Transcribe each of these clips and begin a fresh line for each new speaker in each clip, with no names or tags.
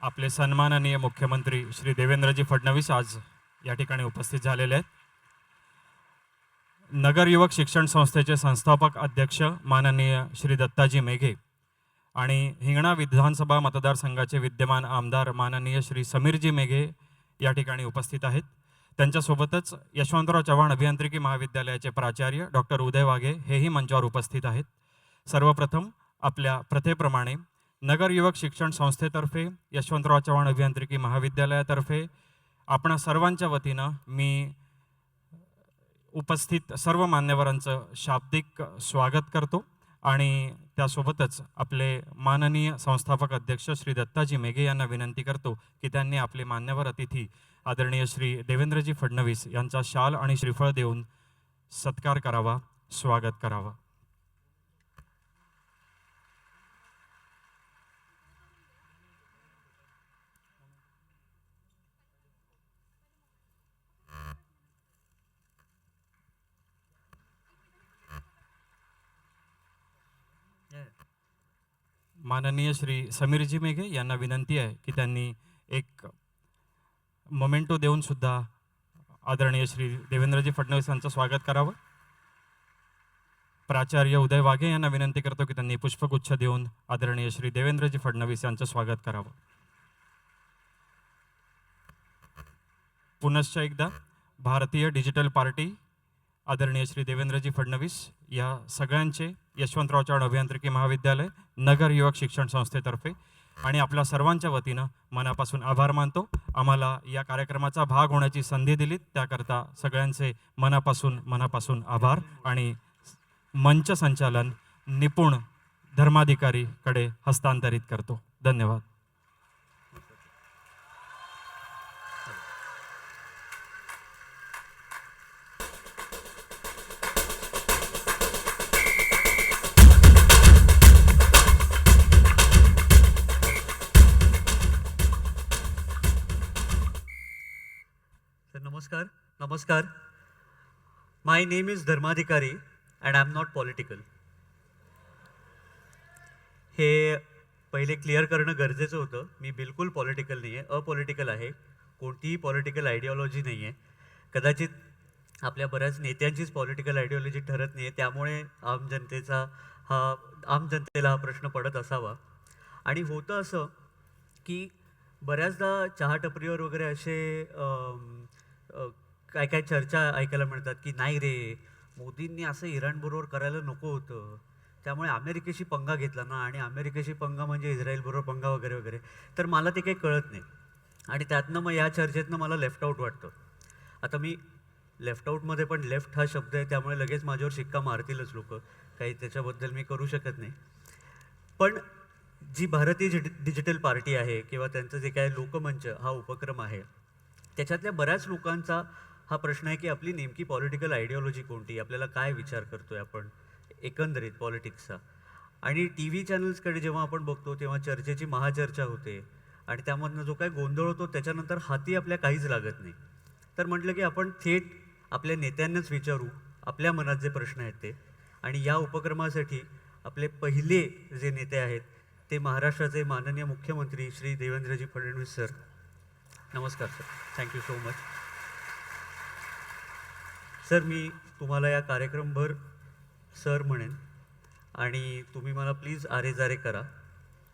आपले सन्माननीय मुख्यमंत्री श्री देवेंद्रजी फडणवीस आज या ठिकाणी उपस्थित झालेले आहेत. नगर युवक शिक्षण संस्थेचे संस्थापक अध्यक्ष माननीय श्री दत्ताजी मेघे आणि हिंगणा विधानसभा मतदारसंघाचे विद्यमान आमदार माननीय श्री समीरजी मेघे या ठिकाणी उपस्थित आहेत. त्यांच्यासोबतच यशवंतराव चव्हाण अभियांत्रिकी महाविद्यालयाचे प्राचार्य डॉक्टर उदय वाघे हेही मंचावर उपस्थित आहेत. सर्वप्रथम आपल्या प्रथेप्रमाणे नगर युवक शिक्षण संस्थेतर्फे यशवंतराव चव्हाण अभियांत्रिकी महाविद्यालयातर्फे आपणा सर्वांच्या वतीनं मी उपस्थित सर्व मान्यवरांचं शाब्दिक स्वागत करतो आणि त्यासोबतच आपले माननीय संस्थापक अध्यक्ष श्री दत्ताजी मेघे यांना विनंती करतो की त्यांनी आपले मान्यवर अतिथी आदरणीय श्री देवेंद्रजी फडणवीस यांचा शाल आणि श्रीफळ देऊन सत्कार करावा, स्वागत करावं. माननीय श्री समीरजी मेघे यांना विनंती आहे की त्यांनी एक मोमेंटो देऊन सुद्धा आदरणीय श्री देवेंद्रजी फडणवीस यांचं स्वागत करावं. प्राचार्य उदय वाघे यांना विनंती करतो की त्यांनी पुष्पगुच्छ देऊन आदरणीय श्री देवेंद्रजी फडणवीस यांचं स्वागत करावं. पुनश्च एकदा भारतीय डिजिटल पार्टी आदरणीय श्री देवेंद्रजी फडणवीस या सगळ्यांचे यशवंतराव चव्हाण अभियांत्रिकी महाविद्यालय नगर युवक शिक्षण संस्थेतर्फे आणि आपल्या सर्वांच्या वतीनं मनापासून आभार मानतो. आम्हाला या कार्यक्रमाचा भाग होण्याची संधी दिलीत त्याकरता सगळ्यांचे मनापासून आभार आणि मंच संचालन निपुण धर्माधिकारीकडे हस्तांतरित करतो. धन्यवाद.
Namaskar. My name is Dharmadhikari and I am not political. हे पहिले क्लिअर करणं गरजेचं होतं. मी बिलकुल पॉलिटिकल नाही आहे, अपॉलिटिकल आहे. कोणतीही पॉलिटिकल आयडिओलॉजी नाही आहे. कदाचित आपल्या बऱ्याच नेत्यांचीच पॉलिटिकल आयडिओलॉजी ठरत नाही आहे, त्यामुळे आम जनतेला हा प्रश्न पडत असावा. आणि होतं असं की बऱ्याचदा चहा टपरीवर वगैरे असे काय काय चर्चा ऐकायला मिळतात की नाही रे, मोदींनी असं इराणबरोबर करायला नको होतं, त्यामुळे अमेरिकेशी पंगा घेतला ना, आणि अमेरिकेशी पंगा म्हणजे इस्रायलबरोबर पंगा वगैरे वगैरे. तर मला ते काही कळत नाही आणि त्यातनं मग या चर्चेतनं मला लेफ्ट आऊट वाटतं. आता मी लेफ्ट आऊटमध्ये पण लेफ्ट हा शब्द आहे, त्यामुळे लगेच माझ्यावर शिक्का मारतीलच लोक, काही त्याच्याबद्दल मी करू शकत नाही. पण जी भारतीय डिजिटल पार्टी आहे किंवा त्यांचं जे काय लोकमंच हा उपक्रम आहे, त्याच्यातल्या बऱ्याच लोकांचा हा प्रश्न आहे की आपली नेमकी पॉलिटिकल आयडिओलॉजी कोणती, आपल्याला काय विचार करतोय आपण एकंदरीत पॉलिटिक्सचा. आणि टी व्ही चॅनल्सकडे जेव्हा आपण बघतो तेव्हा चर्चेची महाचर्चा होते आणि त्यामधनं जो काय गोंधळ होतो त्याच्यानंतर हाती आपल्या काहीच लागत नाही. तर म्हटलं की आपण थेट आपल्या नेत्यांनाच विचारू आपल्या मनात जे प्रश्न आहेत ते. आणि या उपक्रमासाठी आपले पहिले जे नेते आहेत ते महाराष्ट्राचे माननीय मुख्यमंत्री श्री देवेंद्रजी फडणवीस सर. नमस्कार सर, थँक्यू सो मच. सर, मी तुम्हाला या कार्यक्रमभर सर म्हणेन आणि तुम्ही मला प्लीज आरे जारे करा.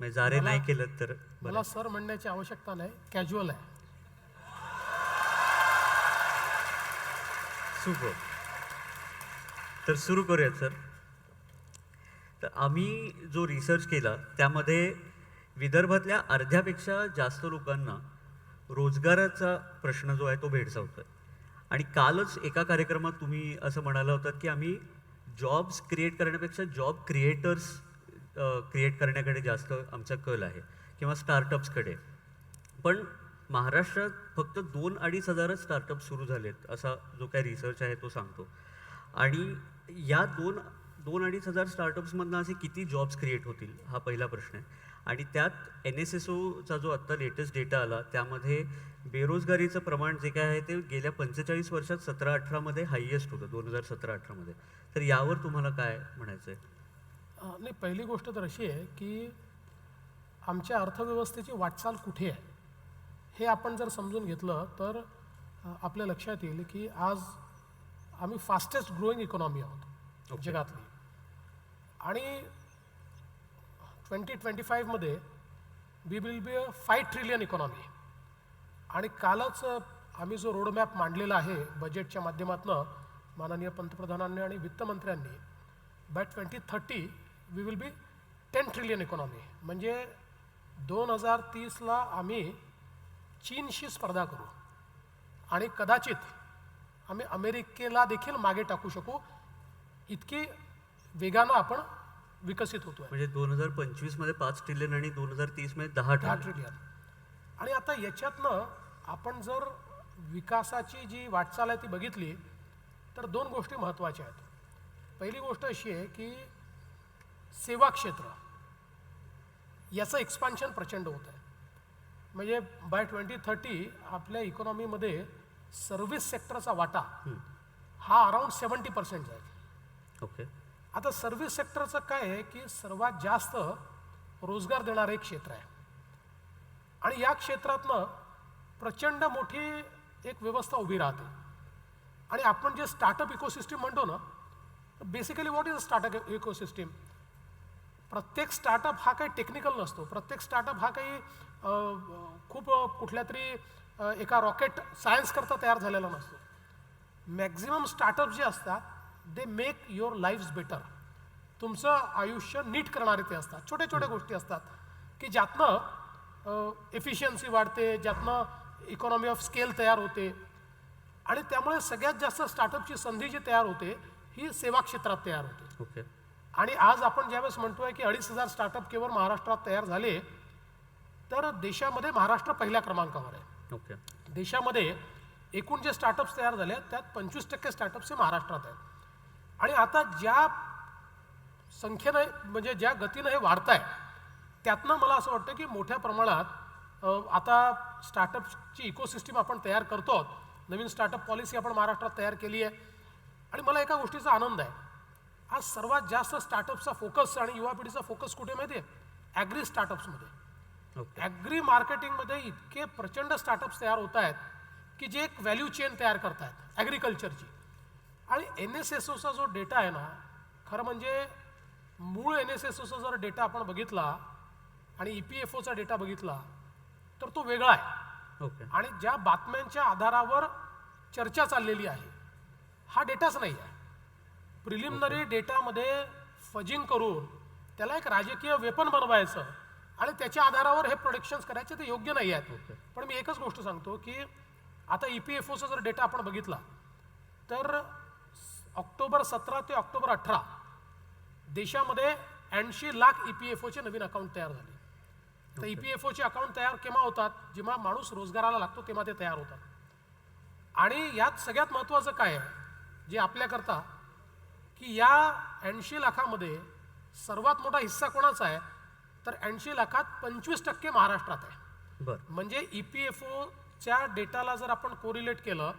म्हणजे जारे नाही केलं तर
मला सर म्हणण्याची आवश्यकता नाही, कॅज्युअल आहे.
सुपर. तर सुरू करूयात सर. तर आम्ही जो रिसर्च केला त्यामध्ये विदर्भातल्या अर्ध्यापेक्षा जास्त लोकांना रोजगाराचा प्रश्न जो आहे तो भेडसावतोय. आणि कालच एका कार्यक्रमात तुम्ही असं म्हणाला होतात की आम्ही जॉब्स क्रिएट करण्यापेक्षा जॉब क्रिएटर्स क्रिएट करण्याकडे जास्त आमचा कल आहे किंवा स्टार्टअप्सकडे. पण महाराष्ट्रात फक्त 2-2.5 हजार स्टार्टअप सुरू झालेत असा जो काही रिसर्च आहे तो सांगतो. आणि या 2-2.5 हजार स्टार्टअप्समधनं असे किती जॉब्स क्रिएट होतील हा पहिला प्रश्न आहे. आणि त्यात NSSOचा जो आत्ता लेटेस्ट डेटा आला त्यामध्ये बेरोजगारीचं प्रमाण जे काय आहे ते गेल्या 45 वर्षात 17-18मध्ये हायेस्ट होतं, 2017-18मध्ये. तर यावर तुम्हाला काय म्हणायचं आहे?
नाही, पहिली गोष्ट तर अशी आहे की आमच्या अर्थव्यवस्थेची वाटचाल कुठे आहे हे आपण जर समजून घेतलं तर आपल्या लक्षात येईल की आज आम्ही फास्टेस्ट ग्रोईंग इकॉनॉमी आहोत जगातली. आणि 2025मध्ये we will be a 5 trillion economy. आणि कालच आम्ही जो रोडमॅप मांडलेला आहे बजेटच्या माध्यमातून माननीय पंतप्रधानांनी आणि वित्तमंत्र्यांनी, by 2030 we will be 10 trillion economy. म्हणजे 2030ला आम्ही चीनशी स्पर्धा करू आणि कदाचित आम्ही अमेरिकेला देखील मागे टाकू शकू, इतकी वेगानं आपण विकसित होतोय.
म्हणजे 2025 मध्ये 5 ट्रिलियन आणि 2030 मध्ये 10
10
ट्रिलियन.
ट्रिलियन. आणि आता याच्यातनं आपण जर विकासाची जी वाटचाल आहे ती बघितली तर 2 गोष्टी महत्त्वाच्या आहेत. पहिली गोष्ट अशी आहे की सेवा क्षेत्र याचं एक्सपान्शन प्रचंड होत आहे. म्हणजे बाय 2030 आपल्या इकॉनॉमीमध्ये सर्व्हिस सेक्टरचा वाटा हा अराउंड 70% जाईल.
ओके.
आता सर्व्हिस सेक्टरचं काय आहे की सर्वात जास्त रोजगार देणारं एक क्षेत्र आहे. आणि या क्षेत्रातनं प्रचंड मोठी एक व्यवस्था उभी राहते. आणि आपण जे स्टार्टअप इकोसिस्टीम म्हणतो ना, basically what is a startup ecosystem. प्रत्येक स्टार्टअप हा काही टेक्निकल नसतो. प्रत्येक स्टार्टअप हा काही खूप कुठल्या तरी एका रॉकेट सायन्स करता तयार झालेला नसतो. मॅक्झिमम स्टार्टअप जे असतात they make your lives better. तुमचं आयुष्य नीट करणारे ते असतात. छोट्या छोट्या गोष्टी असतात की ज्यातनं एफिशियन्सी वाढते, ज्यातनं इकॉनॉमी ऑफ स्केल तयार होते. आणि त्यामुळे सगळ्यात जास्त स्टार्टअपची संधी जी तयार होते ही सेवा क्षेत्रात तयार होते.
ओके.
आणि आज आपण ज्यावेळेस म्हणतोय की 2,500 स्टार्टअप केवळ महाराष्ट्रात तयार झाले, तर देशामध्ये महाराष्ट्र पहिल्या क्रमांकावर आहे.
ओके.
देशामध्ये एकूण जे स्टार्टअप्स तयार झाले त्यात 25% स्टार्टअप्स हे महाराष्ट्रात आहेत. आणि आता ज्या संख्येनं म्हणजे ज्या गतीनं हे वाढत आहे त्यातनं मला असं वाटतं की मोठ्या प्रमाणात आता स्टार्टअपची इकोसिस्टीम आपण तयार करतो आहोत. नवीन स्टार्टअप पॉलिसी आपण महाराष्ट्रात तयार केली आहे. आणि मला एका गोष्टीचा आनंद आहे, आज सर्वात जास्त स्टार्टअपचा फोकस आणि युवा पिढीचा फोकस कुठे माहिती आहे? ॲग्री स्टार्टअप्समध्ये.
ओके.
ॲग्री मार्केटिंगमध्ये इतके प्रचंड स्टार्टअप्स तयार होत आहेत की जे एक व्हॅल्यू चेन तयार करत आहेत ॲग्रिकल्चरची. आणि NSSOचा जो डेटा आहे ना, खरं म्हणजे मूळ NSSOचा जर डेटा आपण बघितला आणि EPFOचा डेटा बघितला तर तो वेगळा आहे.
ओके.
आणि ज्या बातम्यांच्या आधारावर चर्चा चाललेली आहे हा डेटाच नाही आहे. प्रिलिमिनरी डेटामध्ये फजिंग करून त्याला एक राजकीय वेपन बनवायचं आणि त्याच्या आधारावर हे प्रोडिक्शन्स करायचे ते योग्य नाही आहेत. पण मी एकच गोष्ट सांगतो की आता EPFOचा जर डेटा आपण बघितला तर ऑक्टोबर 17 ते ऑक्टोबर 18 देशामध्ये 80 लाख EPFOचे नवीन अकाउंट तयार झाले. तर EPFOचे अकाउंट तयार केव्हा होतात? जेव्हा माणूस रोजगाराला लागतो तेव्हा ते तयार होतात. आणि यात सगळ्यात महत्त्वाचं काय आहे जे आपल्याकरता की या 80 लाखामध्ये सर्वात मोठा हिस्सा कोणाचा आहे? तर 80 लाखात 25% महाराष्ट्रात आहे.
बरं.
म्हणजे EPFOच्या डेटाला जर आपण कोरिलेट केलं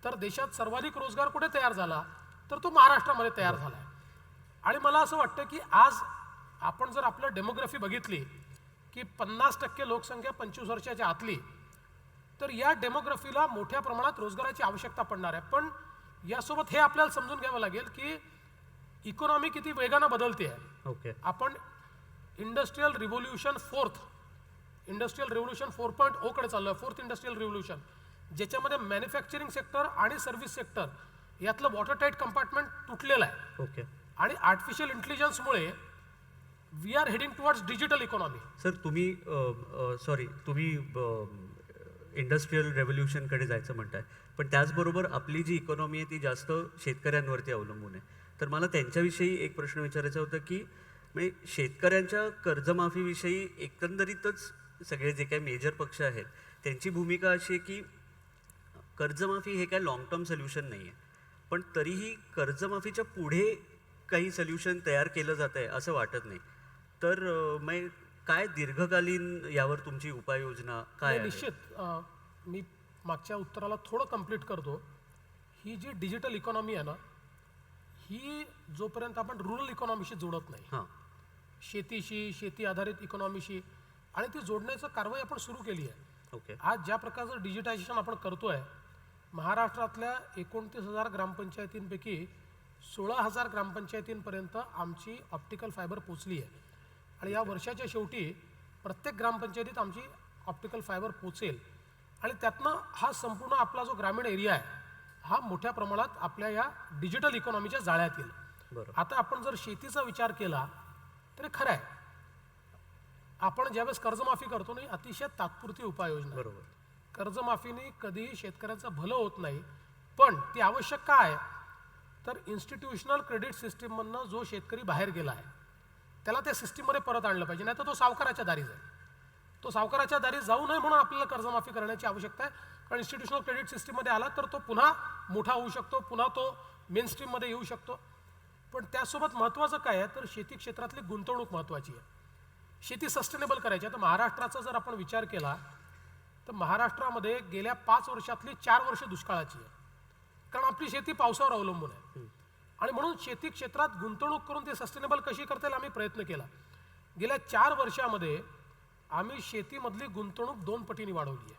तर देशात सर्वाधिक रोजगार कुठे तयार झाला तर तो महाराष्ट्रामध्ये तयार झाला आहे. आणि मला असं वाटतं की आज आपण जर आपलं डेमोग्राफी बघितली की 50% लोकसंख्या 25 वर्षाच्या आतली, तर या डेमोग्राफीला मोठ्या प्रमाणात रोजगाराची आवश्यकता पडणार आहे. पण यासोबत हे आपल्याला समजून घ्यावं लागेल की इकॉनॉमी किती वेगानं बदलते आहे.
ओके.
आपण इंडस्ट्रियल रिव्होल्युशन 4.0 कडे चाललो आहे. 4th इंडस्ट्रियल रिव्होल्युशन, ज्याच्यामध्ये मॅन्युफॅक्चरिंग सेक्टर आणि सर्व्हिस सेक्टर यातलं वॉटर टाईट कंपार्टमेंट तुटलेलं आहे.
ओके.
आणि आर्टिफिशियल इंटेलिजन्समुळे we are heading towards digital economy.
Sir तुम्ही इंडस्ट्रियल रेव्होल्युशनकडे जायचं म्हणताय, पण त्याचबरोबर आपली जी इकॉनॉमी आहे ती जास्त शेतकऱ्यांवरती अवलंबून आहे. तर मला त्यांच्याविषयी एक प्रश्न विचारायचा होता की म्हणजे शेतकऱ्यांच्या कर्जमाफीविषयी एकंदरीतच सगळे जे काही मेजर पक्ष आहेत त्यांची भूमिका अशी आहे की कर्जमाफी हे काय लॉंग टर्म सोल्युशन नाही आहे, पण तरीही कर्जमाफीच्या पुढे काही सोल्युशन तयार केलं जात आहे असं वाटत नाही. तर मग काय दीर्घकालीन यावर तुमची उपाययोजना काय आहे?
निश्चित मी मागच्या उत्तराला थोडं कंप्लीट करतो. ही जी डिजिटल इकॉनॉमी आहे ना, ही जोपर्यंत आपण रुरल इकॉनॉमीशी जोडत नाही,
हां.
शेतीशी, शेती आधारित इकॉनॉमीशी, आणि ती जोडण्याचं कारवाई आपण सुरू केली आहे.
ओके.
आज ज्या प्रकारचं डिजिटायझेशन आपण करतोय, महाराष्ट्रातल्या 29,000 ग्रामपंचायतींपैकी 16,000 ग्रामपंचायतींपर्यंत आमची ऑप्टिकल फायबर पोचली आहे. आणि या वर्षाच्या शेवटी प्रत्येक ग्रामपंचायतीत आमची ऑप्टिकल फायबर पोचेल आणि त्यातनं हा संपूर्ण आपला जो ग्रामीण एरिया आहे हा मोठ्या प्रमाणात आपल्या या डिजिटल इकॉनॉमीच्या जाळ्यात येईल.
बरं.
आता आपण जर शेतीचा विचार केला तरी खरं आहे, आपण ज्यावेळेस कर्जमाफी करतो ना, ही अतिशय तात्पुरती उपाययोजना आहे.
बरोबर.
कर्जमाफीने कधीही शेतकऱ्यांचं भलं होत नाही, पण ती आवश्यक का आहे, तर इन्स्टिट्यूशनल क्रेडिट सिस्टीममधनं जो शेतकरी बाहेर गेला आहे त्याला त्या सिस्टीममध्ये परत आणलं पाहिजे, नाही तर तो सावकाराच्या दारी जाईल. तो सावकाराच्या दारी जाऊ नये म्हणून आपल्याला कर्जमाफी करण्याची आवश्यकता आहे. कारण इन्स्टिट्यूशनल क्रेडिट सिस्टीममध्ये आला तर तो पुन्हा मोठा होऊ शकतो, पुन्हा तो मेन स्ट्रीममध्ये येऊ शकतो. पण त्यासोबत महत्त्वाचं काय आहे, तर शेती क्षेत्रातली गुंतवणूक महत्त्वाची आहे. शेती सस्टेनेबल करायची. आता महाराष्ट्राचा जर आपण विचार केला तर महाराष्ट्रामध्ये गेल्या 5 वर्षातली 4 वर्ष दुष्काळाची आहे, कारण आपली शेती पावसावर अवलंबून आहे. आणि म्हणून शेती क्षेत्रात गुंतवणूक करून ते सस्टेनेबल कशी करता येईल आम्ही प्रयत्न केला. गेल्या 4 वर्षामध्ये आम्ही शेतीमधली गुंतवणूक 2 पटीने वाढवली आहे.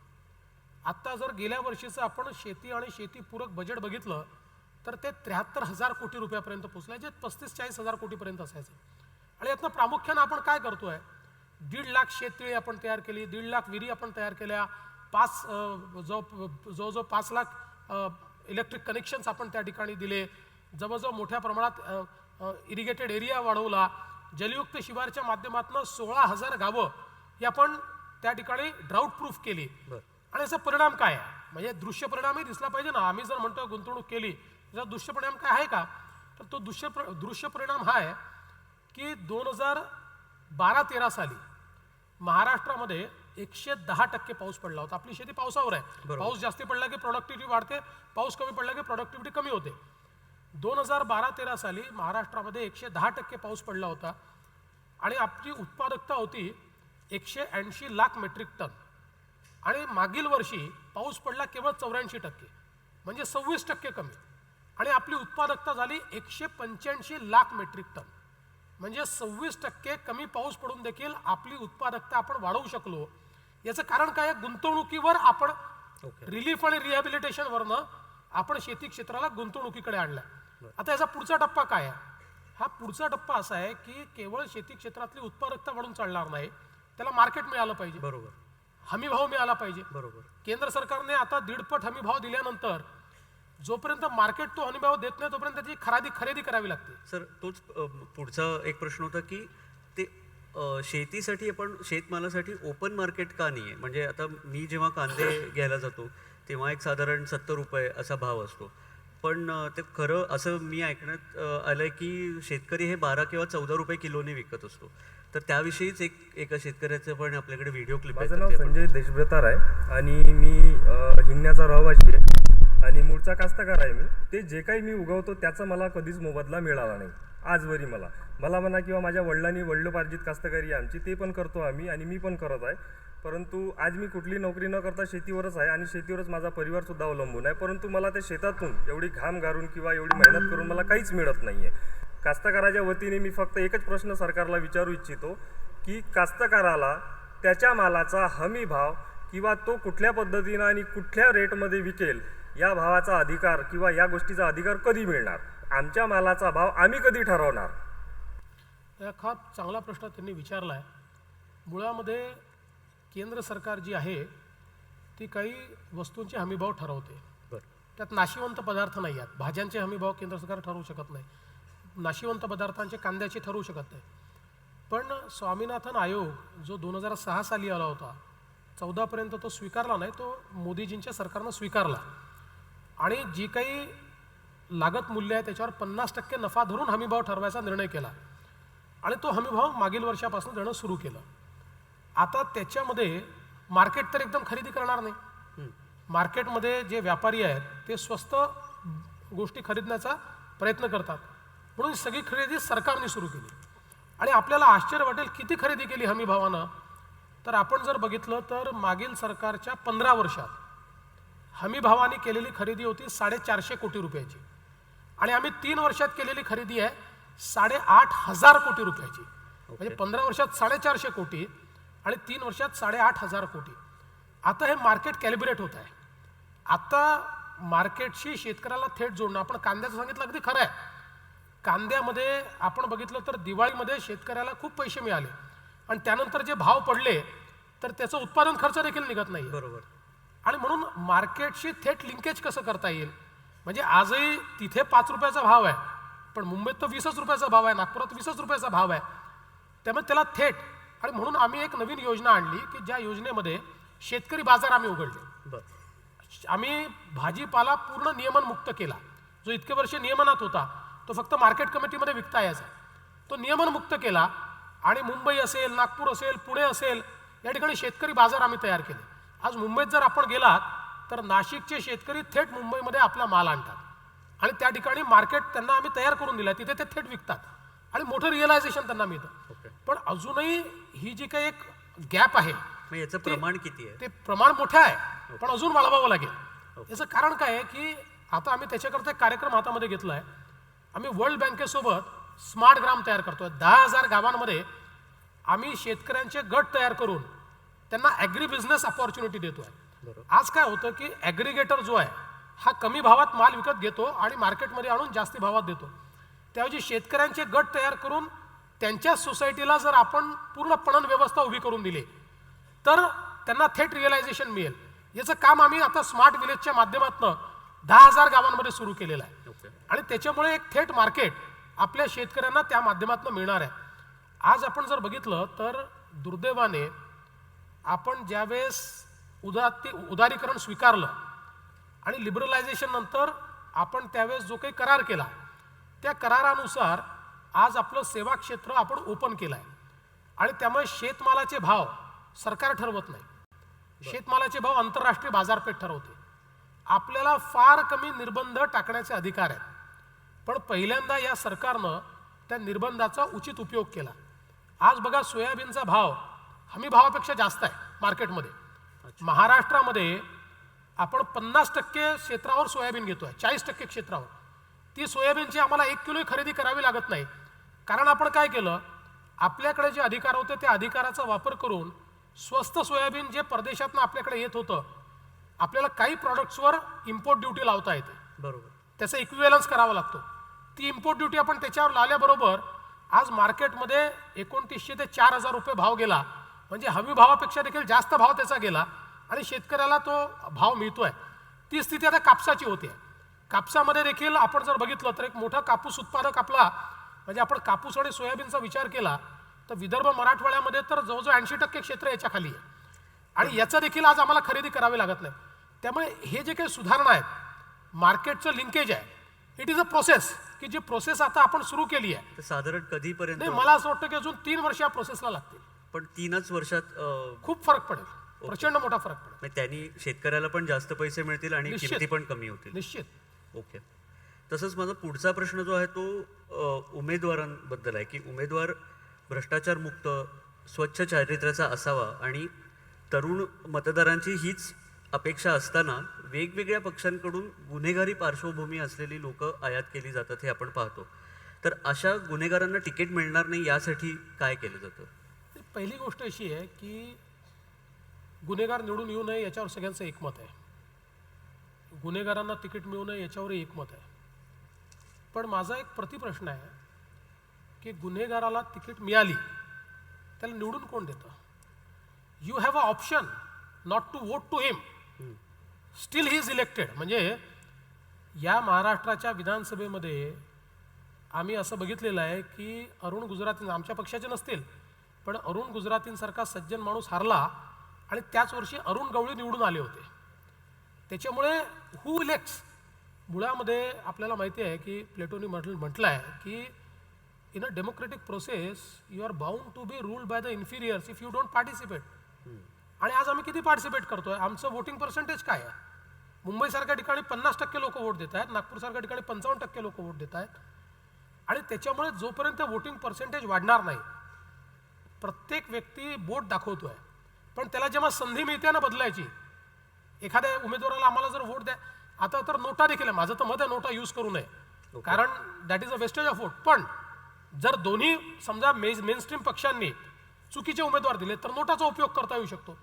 आत्ता जर गेल्या वर्षीचं आपण शेती आणि शेतीपूरक बजेट बघितलं तर ते 73,000 कोटी रुपयापर्यंत पोचलं, जे 35-40,000 कोटीपर्यंत असायचं. आणि यातनं प्रामुख्यानं आपण काय करतोय, 1.5 लाख शेततळी आपण तयार केली, 1.5 लाख विहिरी आपण तयार केल्या, जवळजवळ 5 लाख इलेक्ट्रिक कनेक्शन्स आपण त्या ठिकाणी दिले, जवळजवळ मोठ्या प्रमाणात इरिगेटेड एरिया वाढवला, जलयुक्त शिवारच्या माध्यमातून 16,000 गावं ही आपण त्या ठिकाणी ड्राऊट प्रूफ केली. आणि याचा परिणाम काय आहे, म्हणजे दृश्य परिणामही दिसला पाहिजे ना. आम्ही जर म्हणतोय गुंतवणूक केली, त्याचा दृश्य परिणाम काय आहे का, तर तो दृश्य परिणाम हा आहे की 2012-13 साली महाराष्ट्रामध्ये 110% पाऊस पडला होता. आपली शेती पावसावर आहे. पाऊस जास्ती पडला की प्रोडक्टिव्हिटी वाढते, पाऊस कमी पडला की प्रोडक्टिव्हिटी कमी होते. 2012-13 साली महाराष्ट्रामध्ये 110% पाऊस पडला होता आणि आपली उत्पादकता होती 180 लाख मेट्रिक टन. आणि मागील वर्षी पाऊस पडला केवळ 84%, म्हणजे 26% कमी. आणि आपली उत्पादकता झाली 185 लाख मेट्रिक टन, म्हणजे 26% कमी पाऊस पडून देखील आपली उत्पादकता आपण वाढवू शकलो. याचं कारण काय, गुंतवणुकीवर आपण रिलीफ आणि रिहॅबिलिटेशनवरनं आपण शेती क्षेत्राला गुंतवणुकीकडे आणलं. आता याचा पुढचा टप्पा काय आहे, हा पुढचा टप्पा असा आहे की केवळ शेती क्षेत्रातली उत्पादकता वाढून चालणार नाही, त्याला मार्केट मिळालं पाहिजे.
बरोबर.
हमी भाव मिळाला पाहिजे.
बरोबर.
केंद्र सरकारने आता 1.5 पट हमी भाव दिल्यानंतर जोपर्यंत मार्केट तो हमी भाव देत नाही तोपर्यंत त्याची खरेदी करावी लागते.
सर, तोच पुढचा एक प्रश्न होता की ते शेतीसाठी आपण शेतमालासाठी ओपन मार्केट का नाही आहे. म्हणजे आता मी जेव्हा कांदे घ्यायला जातो तेव्हा एक साधारण 70 रुपये असा भाव असतो, पण ते खरं असं मी ऐकण्यात आलंय की शेतकरी हे 12 किंवा 14 रुपये किलोने विकत असतो. तर त्याविषयीच एका शेतकऱ्याचं पण आपल्याकडे व्हिडिओ क्लिप आहे.
माझं नाव संजय देशभ्रतार आहे आणि मी हिंगण्याचा रहिवासी आहे आणि मूळचा कास्तकार आहे. मी ते जे काही मी उगवतो त्याचा मला कधीच मोबदला मिळाला नाही आजवरी. मला म्हणा किंवा माझ्या वडिलांनी वडिलोपार्जित कास्तकारी आमची, ते पण करतो आम्ही आणि मी पण करत आहे. परंतु आज मी कुठली नोकरी न करता शेतीवरच आहे आणि शेतीवरच माझा परिवारसुद्धा अवलंबून आहे. परंतु मला त्या शेतातून एवढी घाम गारून किंवा एवढी मेहनत करून मला काहीच मिळत नाही आहे. कास्तकाराच्या वतीने मी फक्त एकच प्रश्न सरकारला विचारू इच्छितो की कास्तकाराला त्याच्या मालाचा हमी भाव किंवा तो कुठल्या पद्धतीनं आणि कुठल्या रेटमध्ये विकेल या भावाचा अधिकार किंवा या गोष्टीचा अधिकार कधी मिळणार, आमच्या मालाचा भाव आम्ही कधी ठरवणार.
हा चांगला प्रश्न त्यांनी विचारला आहे. मुळामध्ये केंद्र सरकार जी आहे ती काही वस्तूंचे हमीभाव ठरवते. त्यात नाशिवंत पदार्थ नाही आहेत. भाज्यांचे हमीभाव केंद्र सरकार ठरवू शकत नाही, नाशिवंत पदार्थांचे कांद्याचे ठरवू शकत नाही. पण स्वामीनाथन आयोग जो 2006 साली आला होता, 14 पर्यंत तो स्वीकारला नाही, तो मोदीजींच्या सरकारनं स्वीकारला आणि जी काही लागत मूल्य आहे त्याच्यावर 50% नफा धरून हमीभाव ठरवायचा निर्णय केला आणि तो हमीभाव मागील वर्षापासून देणं सुरू केलं. आता त्याच्यामध्ये मार्केट तर एकदम खरेदी करणार नाही. मार्केटमध्ये जे व्यापारी आहेत ते स्वस्त गोष्टी खरीदण्याचा प्रयत्न करतात, म्हणून सगळी खरेदी सरकारने सुरू केली. आणि आपल्याला आश्चर्य वाटेल किती खरेदी केली हमी भावानं, तर आपण जर बघितलं तर मागील सरकारच्या 15 वर्षात हमी भावाने केलेली खरेदी होती 450 कोटी रुपयाची आणि आम्ही 3 वर्षात केलेली खरेदी आहे 8,500 कोटी रुपयाची. म्हणजे 15 वर्षात 450 कोटी आणि 3 वर्षात 8,500 कोटी. आता हे मार्केट कॅलिब्रेट होत आहे. आता मार्केटशी शेतकऱ्याला थेट जोडणं, आपण कांद्याचं सांगितलं अगदी खरं आहे. कांद्यामध्ये आपण बघितलं तर दिवाळीमध्ये शेतकऱ्याला खूप पैसे मिळाले आणि त्यानंतर जे भाव पडले तर त्याचं उत्पादन खर्च देखील निघत नाही.
बरोबर.
आणि म्हणून मार्केटशी थेट लिंकेज कसं करता येईल, म्हणजे आजही तिथे 5 रुपयाचा भाव आहे, पण मुंबईत तर 20 रुपयाचा भाव आहे, नागपुरात 20 रुपयाचा भाव आहे. त्यामुळे त्याला थेट, आणि म्हणून आम्ही एक नवीन योजना आणली की ज्या योजनेमध्ये शेतकरी बाजार आम्ही उघडले.
बरं.
आम्ही भाजीपाला पूर्ण नियमनमुक्त केला. जो इतके वर्ष नियमनात होता तो फक्त मार्केट कमिटीमध्ये विकता यायचा, तो नियमनमुक्त केला. आणि मुंबई असेल, नागपूर असेल, पुणे असेल, या ठिकाणी शेतकरी बाजार आम्ही तयार केले. आज मुंबईत जर आपण गेलात तर नाशिकचे शेतकरी थेट मुंबईमध्ये आपला माल आणतात आणि त्या ठिकाणी मार्केट त्यांना आम्ही तयार करून दिलं, तिथे ते थेट विकतात आणि मोठं रिअलायझेशन त्यांना मिळतं. पण अजूनही ही जी काही एक गॅप आहे,
मग याचं प्रमाण किती आहे?
ते प्रमाण मोठं आहे, पण अजून वाढवावं लागेल. याचं कारण काय आहे की आता आम्ही त्याच्याकरता एक कार्यक्रम हातामध्ये घेतला आहे. आम्ही वर्ल्ड बँकेसोबत स्मार्ट ग्राम तयार करतोय. 10,000 गावांमध्ये आम्ही शेतकऱ्यांचे गट तयार करून त्यांना ॲग्री बिझनेस अपॉर्च्युनिटी देतोय. आज काय होतं की ॲग्रिगेटर जो आहे हा कमी भावात माल विकत घेतो आणि मार्केटमध्ये आणून जास्ती भावात देतो. त्याऐवजी शेतकऱ्यांचे गट तयार करून त्यांच्या सोसायटीला जर आपण पूर्ण पणन व्यवस्था उभी करून दिली तर त्यांना थेट रिअलायझेशन मिळेल. याचं काम आम्ही आता स्मार्ट विलेजच्या माध्यमातून 10,000 गावांमध्ये सुरू केलेलं आहे आणि त्याच्यामुळे एक थेट मार्केट आपल्या शेतकऱ्यांना त्या माध्यमातून मिळणार आहे. आज आपण जर बघितलं तर दुर्दैवाने आपण ज्यावेळेस उदारीकरण स्वीकारलं आणि लिबरलायझेशन नंतर आपण त्यावेळेस जो काही करार केला त्या करारानुसार आज आपलं सेवा क्षेत्र आपण ओपन केलं आहे आणि त्यामुळे शेतमालाचे भाव सरकार ठरवत नाही. शेतमालाचे भाव आंतरराष्ट्रीय बाजारपेठ ठरवते. आपल्याला फार कमी निर्बंध टाकण्याचे अधिकार आहेत, पण पहिल्यांदा या सरकारनं त्या निर्बंधाचा उचित उपयोग केला. आज बघा सोयाबीनचा भाव हमी भावापेक्षा जास्त आहे मार्केटमध्ये. महाराष्ट्रामध्ये आपण 50% क्षेत्रावर सोयाबीन घेतोय, 40% क्षेत्रावर. ती सोयाबीनची आम्हाला 1 किलो खरेदी करावी लागत नाही, कारण आपण काय केलं, आपल्याकडे जे अधिकार होते त्या अधिकाराचा वापर करून स्वस्त सोयाबीन जे परदेशातनं आपल्याकडे येत होतं, आपल्याला काही प्रॉडक्ट्सवर इम्पोर्ट ड्युटी लावता येते.
बरोबर.
त्याचा इक्विव्हॅलन्स करावा लागतो. ती इम्पोर्ट ड्युटी आपण त्याच्यावर लावल्याबरोबर आज मार्केटमध्ये 2900 ते 4,000 रुपये भाव गेला, म्हणजे हमी भावापेक्षा देखील जास्त भाव त्याचा गेला आणि शेतकऱ्याला तो भाव मिळतोय. ती स्थिती आता कापसाची होती. कापसामध्ये देखील आपण जर बघितलं तर एक मोठा कापूस उत्पादक आपला, म्हणजे आपण कापूस आणि सोयाबीनचा विचार केला तर विदर्भ मराठवाड्यामध्ये तर जवळजवळ 80% क्षेत्र याच्या खाली आहे आणि याचं देखील आज आम्हाला खरेदी करावी लागत नाही. त्यामुळे हे जे काही सुधारणा आहेत, मार्केटचं लिंकेज आहे, इट इज अ प्रोसेस, की जी प्रोसेस आता आपण सुरू केली आहे.
तर साधारण कधीपर्यंत?
नाही, मला असं वाटतं की अजून 3 वर्ष या प्रोसेसला लागतील.
पण 3च वर्षात
खूप फरक पडेल, प्रचंड मोठा फरक पडेल.
मग त्यांनी शेतकऱ्याला पण जास्त पैसे मिळतील आणि
निश्चित.
किमती पण कमी होतील.
निश्चित.
ओके. तसंच माझा पुढचा प्रश्न जो आहे तो उमेदवारांबद्दल आहे, की उमेदवार भ्रष्टाचार मुक्त, स्वच्छ चारित्र्याचा असावा आणि तरुण मतदारांची हीच अपेक्षा असताना वेगवेगळ्या पक्षांकडून गुन्हेगारी पार्श्वभूमी असलेली लोक आयात केली जातात हे आपण पाहतो. तर अशा गुन्हेगारांना तिकीट मिळणार नाही यासाठी काय केलं जातं?
पहिली गोष्ट अशी आहे की गुन्हेगार निवडून येऊ नये याच्यावर सगळ्यांचं एकमत आहे. गुन्हेगारांना तिकीट मिळू नये याच्यावरही एकमत आहे. पण माझा एक प्रतिप्रश्न आहे की गुन्हेगाराला तिकीट मिळाली त्याला निवडून कोण देतं? You have a option not to vote to him, still he is elected. म्हणजे या महाराष्ट्राच्या विधानसभेमध्ये आम्ही असं बघितलेलं आहे की अरुण गुजराती, आमच्या पक्षाचे नसतील पण अरुण गुजरातींसारखा सज्जन माणूस हारला आणि त्याच वर्षी अरुण गवळी निवडून आले होते. त्याच्यामुळे हू इलेक्ट्स, मुळामध्ये आपल्याला माहिती आहे की प्लेटोनी म्हटलं आहे की in a democratic process you are bound to be ruled by the inferiors if you don't participate. आणि आज आम्ही किती पार्टिसिपेट करतोय? आमचं वोटिंग पर्सेंटेज काय आहे? मुंबईसारख्या ठिकाणी 50% लोक वोट देत आहेत, नागपूरसारख्या ठिकाणी 55% लोक वोट देत आहेत. आणि त्याच्यामुळे जोपर्यंत वोटिंग पर्सेंटेज वाढणार नाही, प्रत्येक व्यक्ती बोट दाखवतोय, पण त्याला जेव्हा संधी मिळते ना बदलायची, एखाद्या उमेदवाराला आम्हाला जर वोट द्या, आता तर नोटा देखील आहे, माझं तर मत आहे नोटा यूज करू नये, कारण that is a wastage of vote. पण जर दोन्ही समजा मेनस्ट्रीम पक्षांनी चुकीचे उमेदवार दिले तर नोटाचा उपयोग करता येऊ शकतो.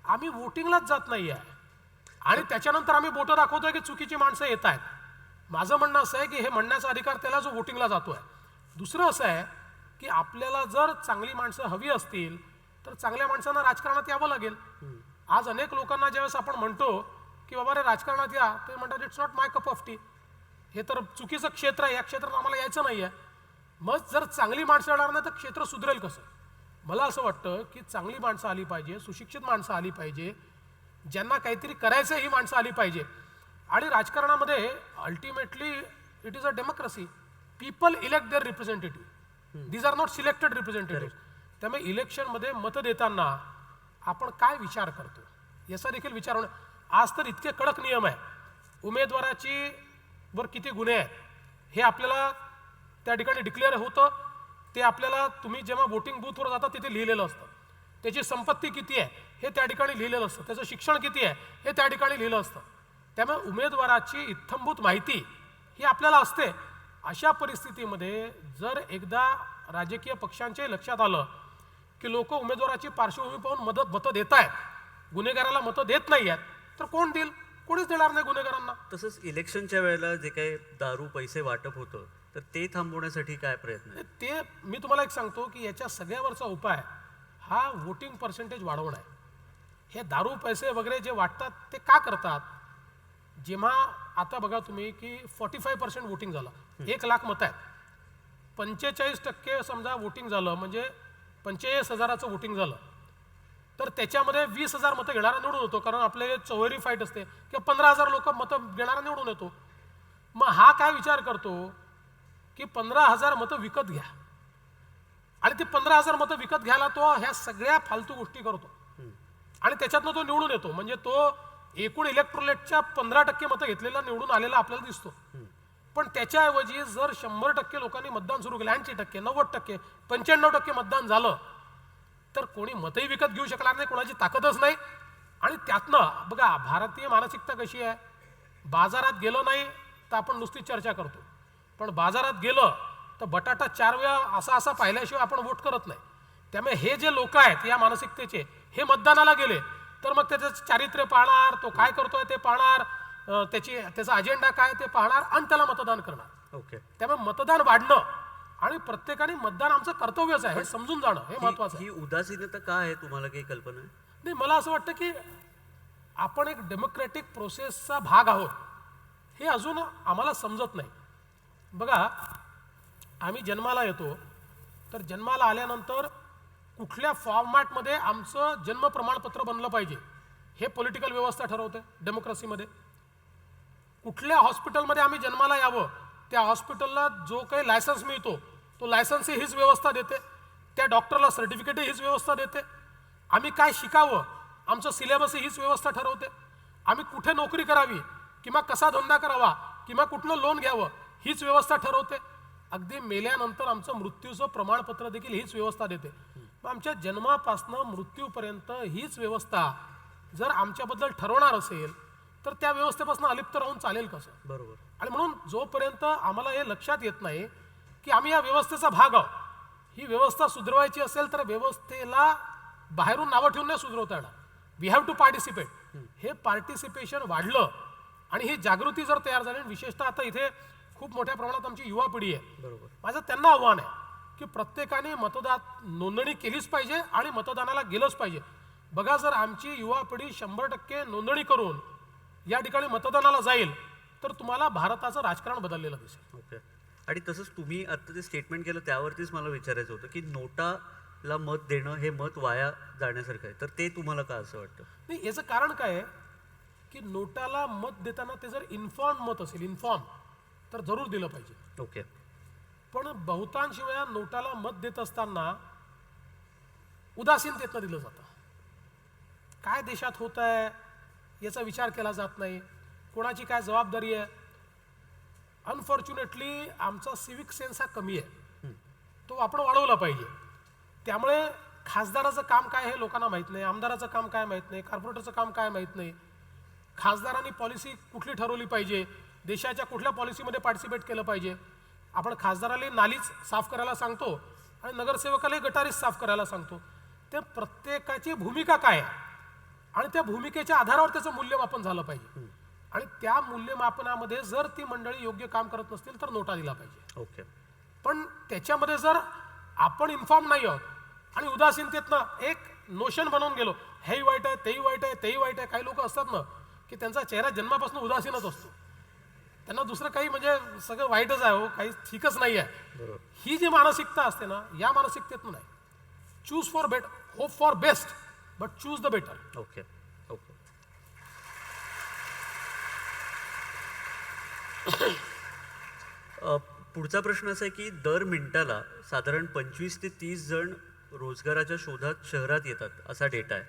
आम्ही वोटिंगलाच जात नाही आहे आणि त्याच्यानंतर आम्ही बोटं दाखवतोय की चुकीची माणसं येत आहेत. माझं म्हणणं असं आहे की हे म्हणण्याचा अधिकार त्याला जो वोटिंगला जातोय. दुसरं असं आहे की आपल्याला जर चांगली माणसं हवी असतील तर चांगल्या माणसांना राजकारणात यावं लागेल. आज अनेक लोकांना ज्यावेळेस आपण म्हणतो की बाबा रे राजकारणात या, ते म्हणतात it's not my cup of T, हे तर चुकीचं क्षेत्र आहे, या क्षेत्रात आम्हाला यायचं नाही आहे. मग जर चांगली माणसं येणार नाही तर क्षेत्र सुधरेल कसं? मला असं वाटतं की चांगली माणसं आली पाहिजे, सुशिक्षित माणसं आली पाहिजे, ज्यांना काहीतरी करायचं ही माणसं आली पाहिजे. आणि राजकारणामध्ये ultimately it is a democracy. People elect their representative, these are not selected representative. त्यामुळे इलेक्शनमध्ये मतं देताना आपण काय विचार करतो याचा देखील विचार होणं. आज तर इतके कडक नियम आहे, उमेदवाराची वर किती गुन्हे आहेत हे आपल्याला त्या ठिकाणी डिक्लेअर होतं. ते आपल्याला तुम्ही जेव्हा वोटिंग बूथवर जाता तिथे लिहिलेलं असतं. त्याची संपत्ती किती आहे हे त्या ठिकाणी लिहिलेलं असतं. त्याचं शिक्षण किती आहे हे त्या ठिकाणी लिहिलं असतं. त्यामुळे उमेदवाराची इत्थंभूत माहिती ही आपल्याला असते. अशा परिस्थितीमध्ये जर एकदा राजकीय पक्षांच्याही लक्षात आलं की लोक उमेदवाराची पार्श्वभूमी पाहून मतं देत आहेत, गुन्हेगाराला मतं देत नाही आहेत, तर कोण देईल? कोणीच देणार नाही गुन्हेगारांना.
तसंच इलेक्शनच्या वेळेला जे काही दारू पैसे वाटप होतं तर ते थांबवण्यासाठी काय प्रयत्न आहे?
ते मी तुम्हाला एक सांगतो की याच्या सगळ्यावरचा उपाय हा वोटिंग पर्सेंटेज वाढवणं आहे. हे दारू पैसे वगैरे जे वाटतात ते का करतात? जेव्हा आता बघा तुम्ही की 45% वोटिंग झालं, 1 लाख मतं आहेत, 45% समजा वोटिंग झालं म्हणजे 45,000चं वोटिंग झालं, तर त्याच्यामध्ये 20,000 मतं घेणारा निवडून येतो. कारण आपले चौहेरी फाईट असते किंवा 15,000 लोक मतं घेणारा निवडून येतो. मग हा काय विचार करतो की 15,000 मतं विकत घ्या, आणि ते 15,000 मतं विकत घ्यायला तो ह्या सगळ्या फालतू गोष्टी करतो आणि त्याच्यातनं तो निवडून येतो. म्हणजे तो एकूण इलेक्ट्रोलेटच्या 15% मतं घेतलेला निवडून आलेला आपल्याला दिसतो. पण त्याच्याऐवजी जर 100% लोकांनी मतदान सुरू केलं, 80%, 90%, 95% मतदान झालं, तर कोणी मतही विकत घेऊ शकणार नाही, कोणाची ताकदच नाही. आणि त्यातनं बघा भारतीय मानसिकता कशी आहे, बाजारात गेलो नाही तर आपण नुसती चर्चा करतो, पण बाजारात गेलं तर बटाटा 4 वेळा असा पाहिल्याशिवाय आपण वोट करत नाही. त्यामुळे हे जे लोक आहेत या मानसिकतेचे, हे मतदानाला गेले तर मग त्याचं चारित्र्य पाहणार, तो काय करतोय ते पाहणार, त्याचा अजेंडा काय ते पाहणार आणि त्याला मतदान करणार.
ओके.
त्यामुळे मतदान वाढणं आणि प्रत्येकाने मतदान आमचं कर्तव्यच आहे हे समजून जाणं हे महत्वाचं आहे.
ही उदासीनता का आहे, तुम्हाला काही कल्पना आहे?
नाही, मला असं वाटतं की आपण एक डेमोक्रॅटिक प्रोसेसचा भाग आहोत हे अजून आम्हाला समजत नाही. बघा, आम्ही जन्माला येतो, तर जन्माला आल्यानंतर कुठल्या फॉर्मॅटमध्ये आमचं जन्म प्रमाणपत्र बनलं पाहिजे हे पॉलिटिकल व्यवस्था ठरवते डेमोक्रेसीमध्ये. कुठल्या हॉस्पिटलमध्ये आम्ही जन्माला यावं, त्या हॉस्पिटलला जो काही लायसन्स मिळतो तो लायसन्सही हीच व्यवस्था देते, त्या डॉक्टरला सर्टिफिकेटही हीच व्यवस्था देते. आम्ही काय शिकावं आमचं सिलेबसही हीच व्यवस्था ठरवते. आम्ही कुठे नोकरी करावी किंवा कसा धंदा करावा किंवा कुठलं लोन घ्यावं हीच व्यवस्था ठरवते. अगदी मेल्यानंतर आमचं मृत्यूचं प्रमाणपत्र देखील हीच व्यवस्था देते. मग आमच्या जन्मापासनं मृत्यूपर्यंत हीच व्यवस्था जर आमच्याबद्दल ठरवणार असेल तर त्या व्यवस्थेपासून अलिप्त राहून चालेल कसं?
बरोबर.
आणि म्हणून जोपर्यंत आम्हाला हे लक्षात येत नाही की आम्ही या व्यवस्थेचा भाग आहोत, ही व्यवस्था सुधारवायची असेल तर व्यवस्थेला बाहेरून नावं ठेवून नाही सुधारवता येणार. We have to participate. हे पार्टिसिपेशन वाढलं आणि ही जागृती जर तयार झाली, विशेषतः आता इथे खूप मोठ्या प्रमाणात आमची युवा पिढी आहे,
बरोबर.
माझं त्यांना आव्हान आहे की प्रत्येकाने नोंदणी केलीच पाहिजे आणि मतदानाला गेलंच पाहिजे. बघा, जर आमची युवा पिढी 100% नोंदणी करून या ठिकाणी मतदानाला जाईल तर तुम्हाला भारताचं राजकारण बदललेलं दिसेल.
ओके. आणि तसंच तुम्ही आता जे स्टेटमेंट केलं त्यावरतीच मला विचारायचं होतं की नोटाला मत देणं हे मत वाया जाण्यासारखं आहे, तर ते तुम्हाला का असं वाटतं?
नाही, याचं कारण काय आहे की नोटाला मत देताना ते जर इन्फॉर्म मत असेल, इन्फॉर्म, तर जरूर दिलं पाहिजे.
ओके.
पण बहुतांश वेळा नोटाला मत देत असताना उदासीनतेतनं दिलं जातं. काय देशात होत आहे याचा विचार केला जात नाही, कोणाची काय जबाबदारी आहे. अनफॉर्च्युनेटली आमचा सिविक सेन्स हा कमी आहे, तो आपण वाढवला पाहिजे. त्यामुळे खासदाराचं काम काय हे लोकांना माहीत नाही, आमदाराचं काम काय माहीत नाही, कॉर्पोरेटरचं काम काय माहीत नाही, खासदारांनी पॉलिसी कुठली ठरवली पाहिजे, देशाच्या कुठल्या पॉलिसीमध्ये पार्टिसिपेट केलं पाहिजे. आपण खासदाराला नालीच साफ करायला सांगतो आणि नगरसेवकालाही गटारीच साफ करायला सांगतो. ते प्रत्येकाची भूमिका काय आहे आणि त्या भूमिकेच्या आधारावर त्याचं मूल्यमापन झालं पाहिजे. आणि त्या मूल्यमापनामध्ये जर ती मंडळी योग्य काम करत नसतील तर नोटा दिला पाहिजे.
ओके.
पण त्याच्यामध्ये जर आपण इन्फॉर्म नाही आहोत आणि उदासीनतेतनं एक नोशन बनवून गेलो, हेही वाईट आहे, तेही वाईट आहे, तेही वाईट आहे. काही लोक असतात ना की त्यांचा चेहरा जन्मापासून उदासीनच असतो, त्यांना दुसरं काही म्हणजे सगळं वाईटच आहे, हो काही ठीकच नाही आहे.
बरोबर.
ही जी मानसिकता असते ना, या मानसिकतेतून नाही. Choose for better, hope for best, but choose the better.
Okay. Okay. पुढचा प्रश्न असा आहे की दर मिनिटाला साधारण 25 ते 30 जण रोजगाराच्या शोधात शहरात येतात असा डेटा आहे.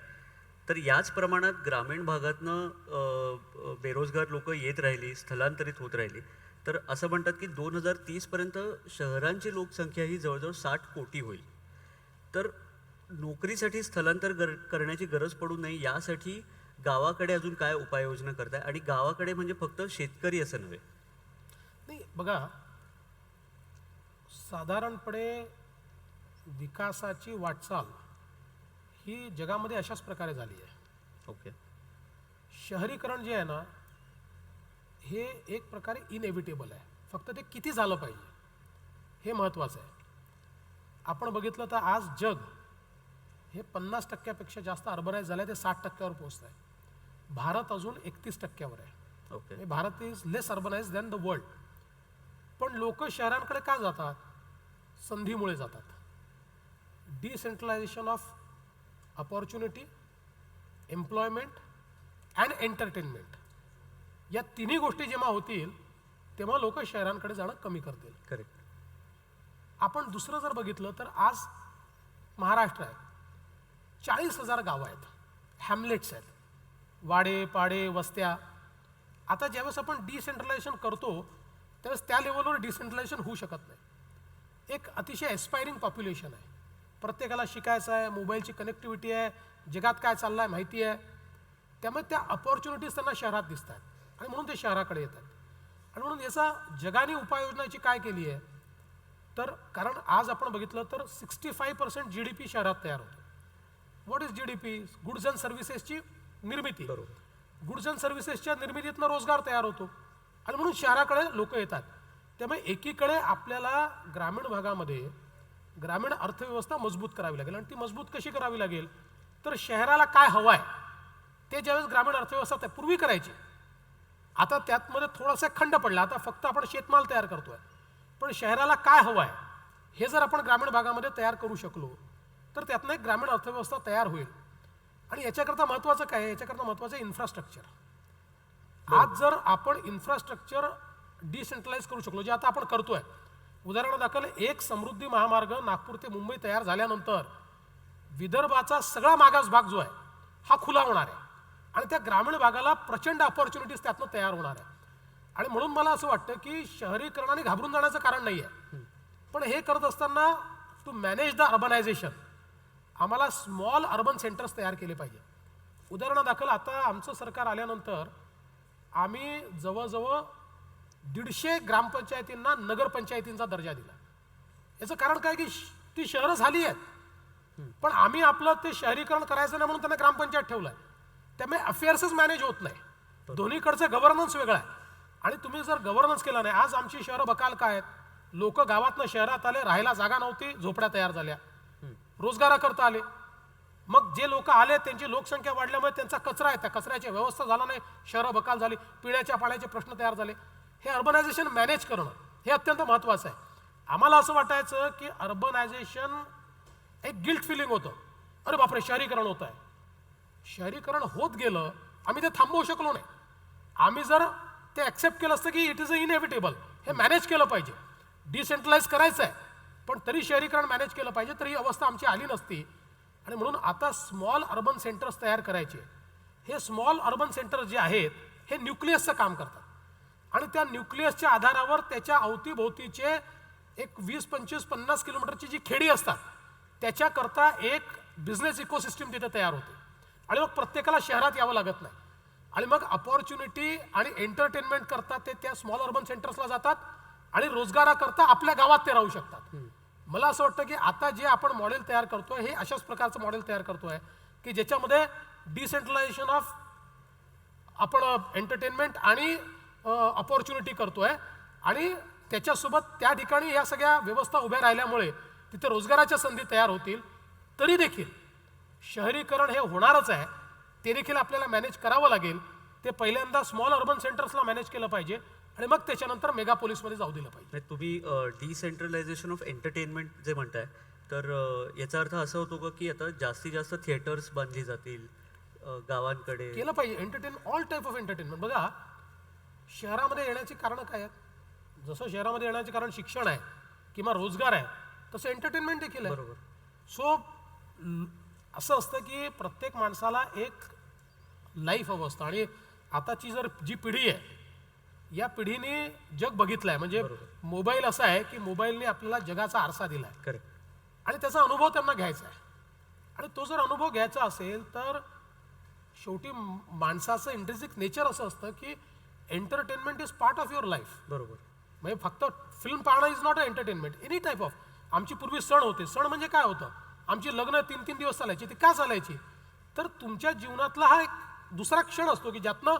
तर याच प्रमाणात ग्रामीण भागातनं बेरोजगार लोक येत राहिली, स्थलांतरित होत राहिली, तर असं म्हणतात की 2030पर्यंत शहरांची लोकसंख्या ही जवळजवळ 60 कोटी होईल. तर नोकरीसाठी स्थलांतर करण्याची गरज पडू नये यासाठी गावाकडे अजून काय उपाययोजना करताय? आणि गावाकडे म्हणजे फक्त शेतकरी असं नव्हे.
नाही बघा, साधारणपणे विकासाची वाटचाल ही जगामध्ये अशाच प्रकारे झाली आहे.
ओके.
शहरीकरण जे आहे ना, हे एक प्रकारे इनएव्हिटेबल आहे, फक्त ते किती झालं पाहिजे हे महत्त्वाचं आहे. आपण बघितलं तर आज जग हे 50% जास्त अर्बनाइज झालं आहे, ते 60% पोहोचत आहे. भारत अजून 31% आहे.
Okay.
Bharat is less urbanise than the world. पण लोक शहरांकडे का जातात? संधीमुळे जातात. Decentralisation of opportunity, employment and entertainment, या तिन्ही गोष्टी जेव्हा होतील तेव्हा लोक शहरांकडे जाणं कमी करतील.
करेक्ट.
आपण दुसरं जर बघितलं तर आज महाराष्ट्र आहे, 40,000 गावं आहेत, हॅमलेट्स आहेत, वाडे पाडे वस्त्या. आता ज्यावेळेस आपण डिसेंट्रलायझेशन करतो त्यावेळेस त्या लेवलवर डिसेंट्रलायझेशन होऊ शकत नाही. एक अतिशय एस्पायरिंग पॉप्युलेशन आहे, प्रत्येकाला शिकायचं आहे, मोबाईलची कनेक्टिव्हिटी आहे, जगात काय चाललं आहे माहिती आहे, त्यामुळे त्या अपॉर्च्युनिटीज त्यांना शहरात दिसत आहेत आणि म्हणून ते शहराकडे येतात. आणि म्हणून याचा जगाने उपाययोजनाची काय केली आहे तर, कारण आज आपण बघितलं तर 65% GDP शहरात तयार होतो. What is GDP? Goods and सर्व्हिसेसची निर्मिती.
बरोबर.
गुड्स अँड सर्व्हिसेसच्या निर्मितीतनं रोजगार तयार होतो आणि म्हणून शहराकडे लोक येतात. त्यामुळे एकीकडे आपल्याला ग्रामीण भागामध्ये ग्रामीण अर्थव्यवस्था मजबूत करावी लागेल. आणि ती मजबूत कशी करावी लागेल तर शहराला काय हवं आहे ते ज्यावेळेस ग्रामीण अर्थव्यवस्था पूर्वी करायची, आता त्यातमध्ये थोडासा खंड पडला, आता फक्त आपण शेतमाल तयार करतोय. पण शहराला काय हवं आहे हे जर आपण ग्रामीण भागामध्ये तयार करू शकलो तर त्यातनं एक ग्रामीण अर्थव्यवस्था तयार होईल. आणि याच्याकरता महत्त्वाचं काय आहे? याच्याकरता महत्त्वाचं आहे इन्फ्रास्ट्रक्चर. आज जर आपण इन्फ्रास्ट्रक्चर डिसेंट्रलाइज करू शकलो, जे आता आपण करतोय, उदाहरणादाखल एक समृद्धी महामार्ग नागपूर ते मुंबई तयार झाल्यानंतर विदर्भाचा सगळा मागास भाग जो आहे हा खुला होणार आहे आणि त्या ग्रामीण भागाला प्रचंड अपॉर्च्युनिटीज त्यातनं तयार होणार आहे. आणि म्हणून मला असं वाटतं की शहरीकरणाने घाबरून जाण्याचं कारण नाही आहे. पण हे करत असताना टू मॅनेज द अर्बनायझेशन आम्हाला स्मॉल अर्बन सेंटर्स तयार केले पाहिजे. उदाहरणादाखल आता आमचं सरकार आल्यानंतर आम्ही जवळजवळ 150 ग्रामपंचायतींना नगरपंचायतींचा दर्जा दिला. याचं कारण काय की ती शहरं झाली आहेत, पण आम्ही आपलं ते शहरीकरण करायचं नाही म्हणून त्यांना ग्रामपंचायत ठेवलं आहे. त्यामुळे अफेअर्सच मॅनेज होत नाही. दोन्हीकडचं गव्हर्नन्स वेगळं आहे. आणि तुम्ही जर गव्हर्नन्स केला नाही, आज आमची शहरं बकाल काय आहेत, लोक गावातनं शहरात आले, राहायला जागा नव्हती, झोपड्या तयार झाल्या, रोजगाराकरता आले. मग जे लोक आले त्यांची लोकसंख्या वाढल्यामुळे त्यांचा कचरा आहे, त्या कचऱ्याची व्यवस्था झाला नाही, शहरं बकाल झाली, पिण्याच्या पाण्याचे प्रश्न तयार झाले. हे अर्बनायझेशन मॅनेज करणं हे अत्यंत महत्त्वाचं आहे. आम्हाला असं वाटायचं की अर्बनायझेशन एक गिल्ट फिलिंग होतं, अरे बापरे शहरीकरण होत आहे. शहरीकरण होत गेलं, आम्ही ते थांबवू शकलो नाही. आम्ही जर ते ॲक्सेप्ट केलं असतं की इट इज अ इनएव्हिटेबल, हे मॅनेज केलं पाहिजे, डिसेंट्रलाइज करायचं आहे, पण तरी शहरीकरण मॅनेज केलं पाहिजे, तर ही अवस्था आमची आली नसती. आणि म्हणून आता स्मॉल अर्बन सेंटर्स तयार करायचे. हे स्मॉल अर्बन सेंटर्स जे आहेत हे न्यूक्लियसचं काम करतात आणि त्या न्यूक्लियसच्या आधारावर त्याच्या अवतीभोवतीचे एक 20-25-50 किलोमीटरची जी खेडी असतात त्याच्याकरता एक बिझनेस इकोसिस्टीम तिथे तयार होते. आणि मग प्रत्येकाला शहरात यावं लागत नाही. आणि मग अपॉर्च्युनिटी आणि एंटरटेनमेंट करता ते त्या स्मॉल अर्बन सेंटर्सला जातात आणि रोजगाराकरता आपल्या गावात ते राहू शकतात. मला असं वाटतं की आता जे आपण मॉडेल तयार करतोय हे अशाच प्रकारचं मॉडेल तयार करतोय की ज्याच्यामध्ये डिसेंट्रलायझेशन ऑफ आपण एंटरटेनमेंट आणि अपॉर्च्युनिटी करतोय आणि त्याच्यासोबत त्या ठिकाणी या सगळ्या व्यवस्था उभ्या राहिल्यामुळे तिथे रोजगाराच्या संधी तयार होतील. तरी देखील शहरीकरण हे होणारच आहे, ते देखील आपल्याला मॅनेज करावं लागेल. ते पहिल्यांदा स्मॉल अर्बन सेंटर्सला मॅनेज केलं पाहिजे आणि मग त्याच्यानंतर मेगापोलिसमध्ये जाऊ दिलं पाहिजे.
म्हणजे तुम्ही डिसेंट्रलायझेशन ऑफ एंटरटेनमेंट जे म्हणताय तर याचा अर्थ असा होतो का की आता जास्तीत जास्त थिएटर्स बांधली जातील गावांकडे?
केलं पाहिजे ऑल टाईप ऑफ एंटरटेनमेंट. बघा शहरामध्ये येण्याची कारणं काय आहेत? जसं शहरामध्ये येण्याचे कारण शिक्षण आहे किंवा रोजगार आहे, तसं एंटरटेनमेंट देखील आहे.
बरोबर.
सो असं असतं की प्रत्येक माणसाला एक लाईफ हवं असतं आणि आताची जी पिढी आहे या पिढीने जग बघितलं आहे. म्हणजे मोबाईल असा आहे की मोबाईलने आपल्याला जगाचा आरसा दिला आहे
करेक्ट.
आणि त्याचा अनुभव त्यांना घ्यायचा आहे. आणि तो जर अनुभव घ्यायचा असेल तर शेवटी माणसाचं इंट्रिन्सिक नेचर असं असतं की entertainment is part of your life.
बरोबर.
म्हणजे फक्त फिल्म पाहणं is not a entertainment, any type of. आमची पूर्वी सण होते. सण म्हणजे काय होतं? आमची लग्न 3-3 दिवस चालायची. ती का चालायची? तर तुमच्या जीवनातला हा एक दुसरा क्षण असतो की ज्यातनं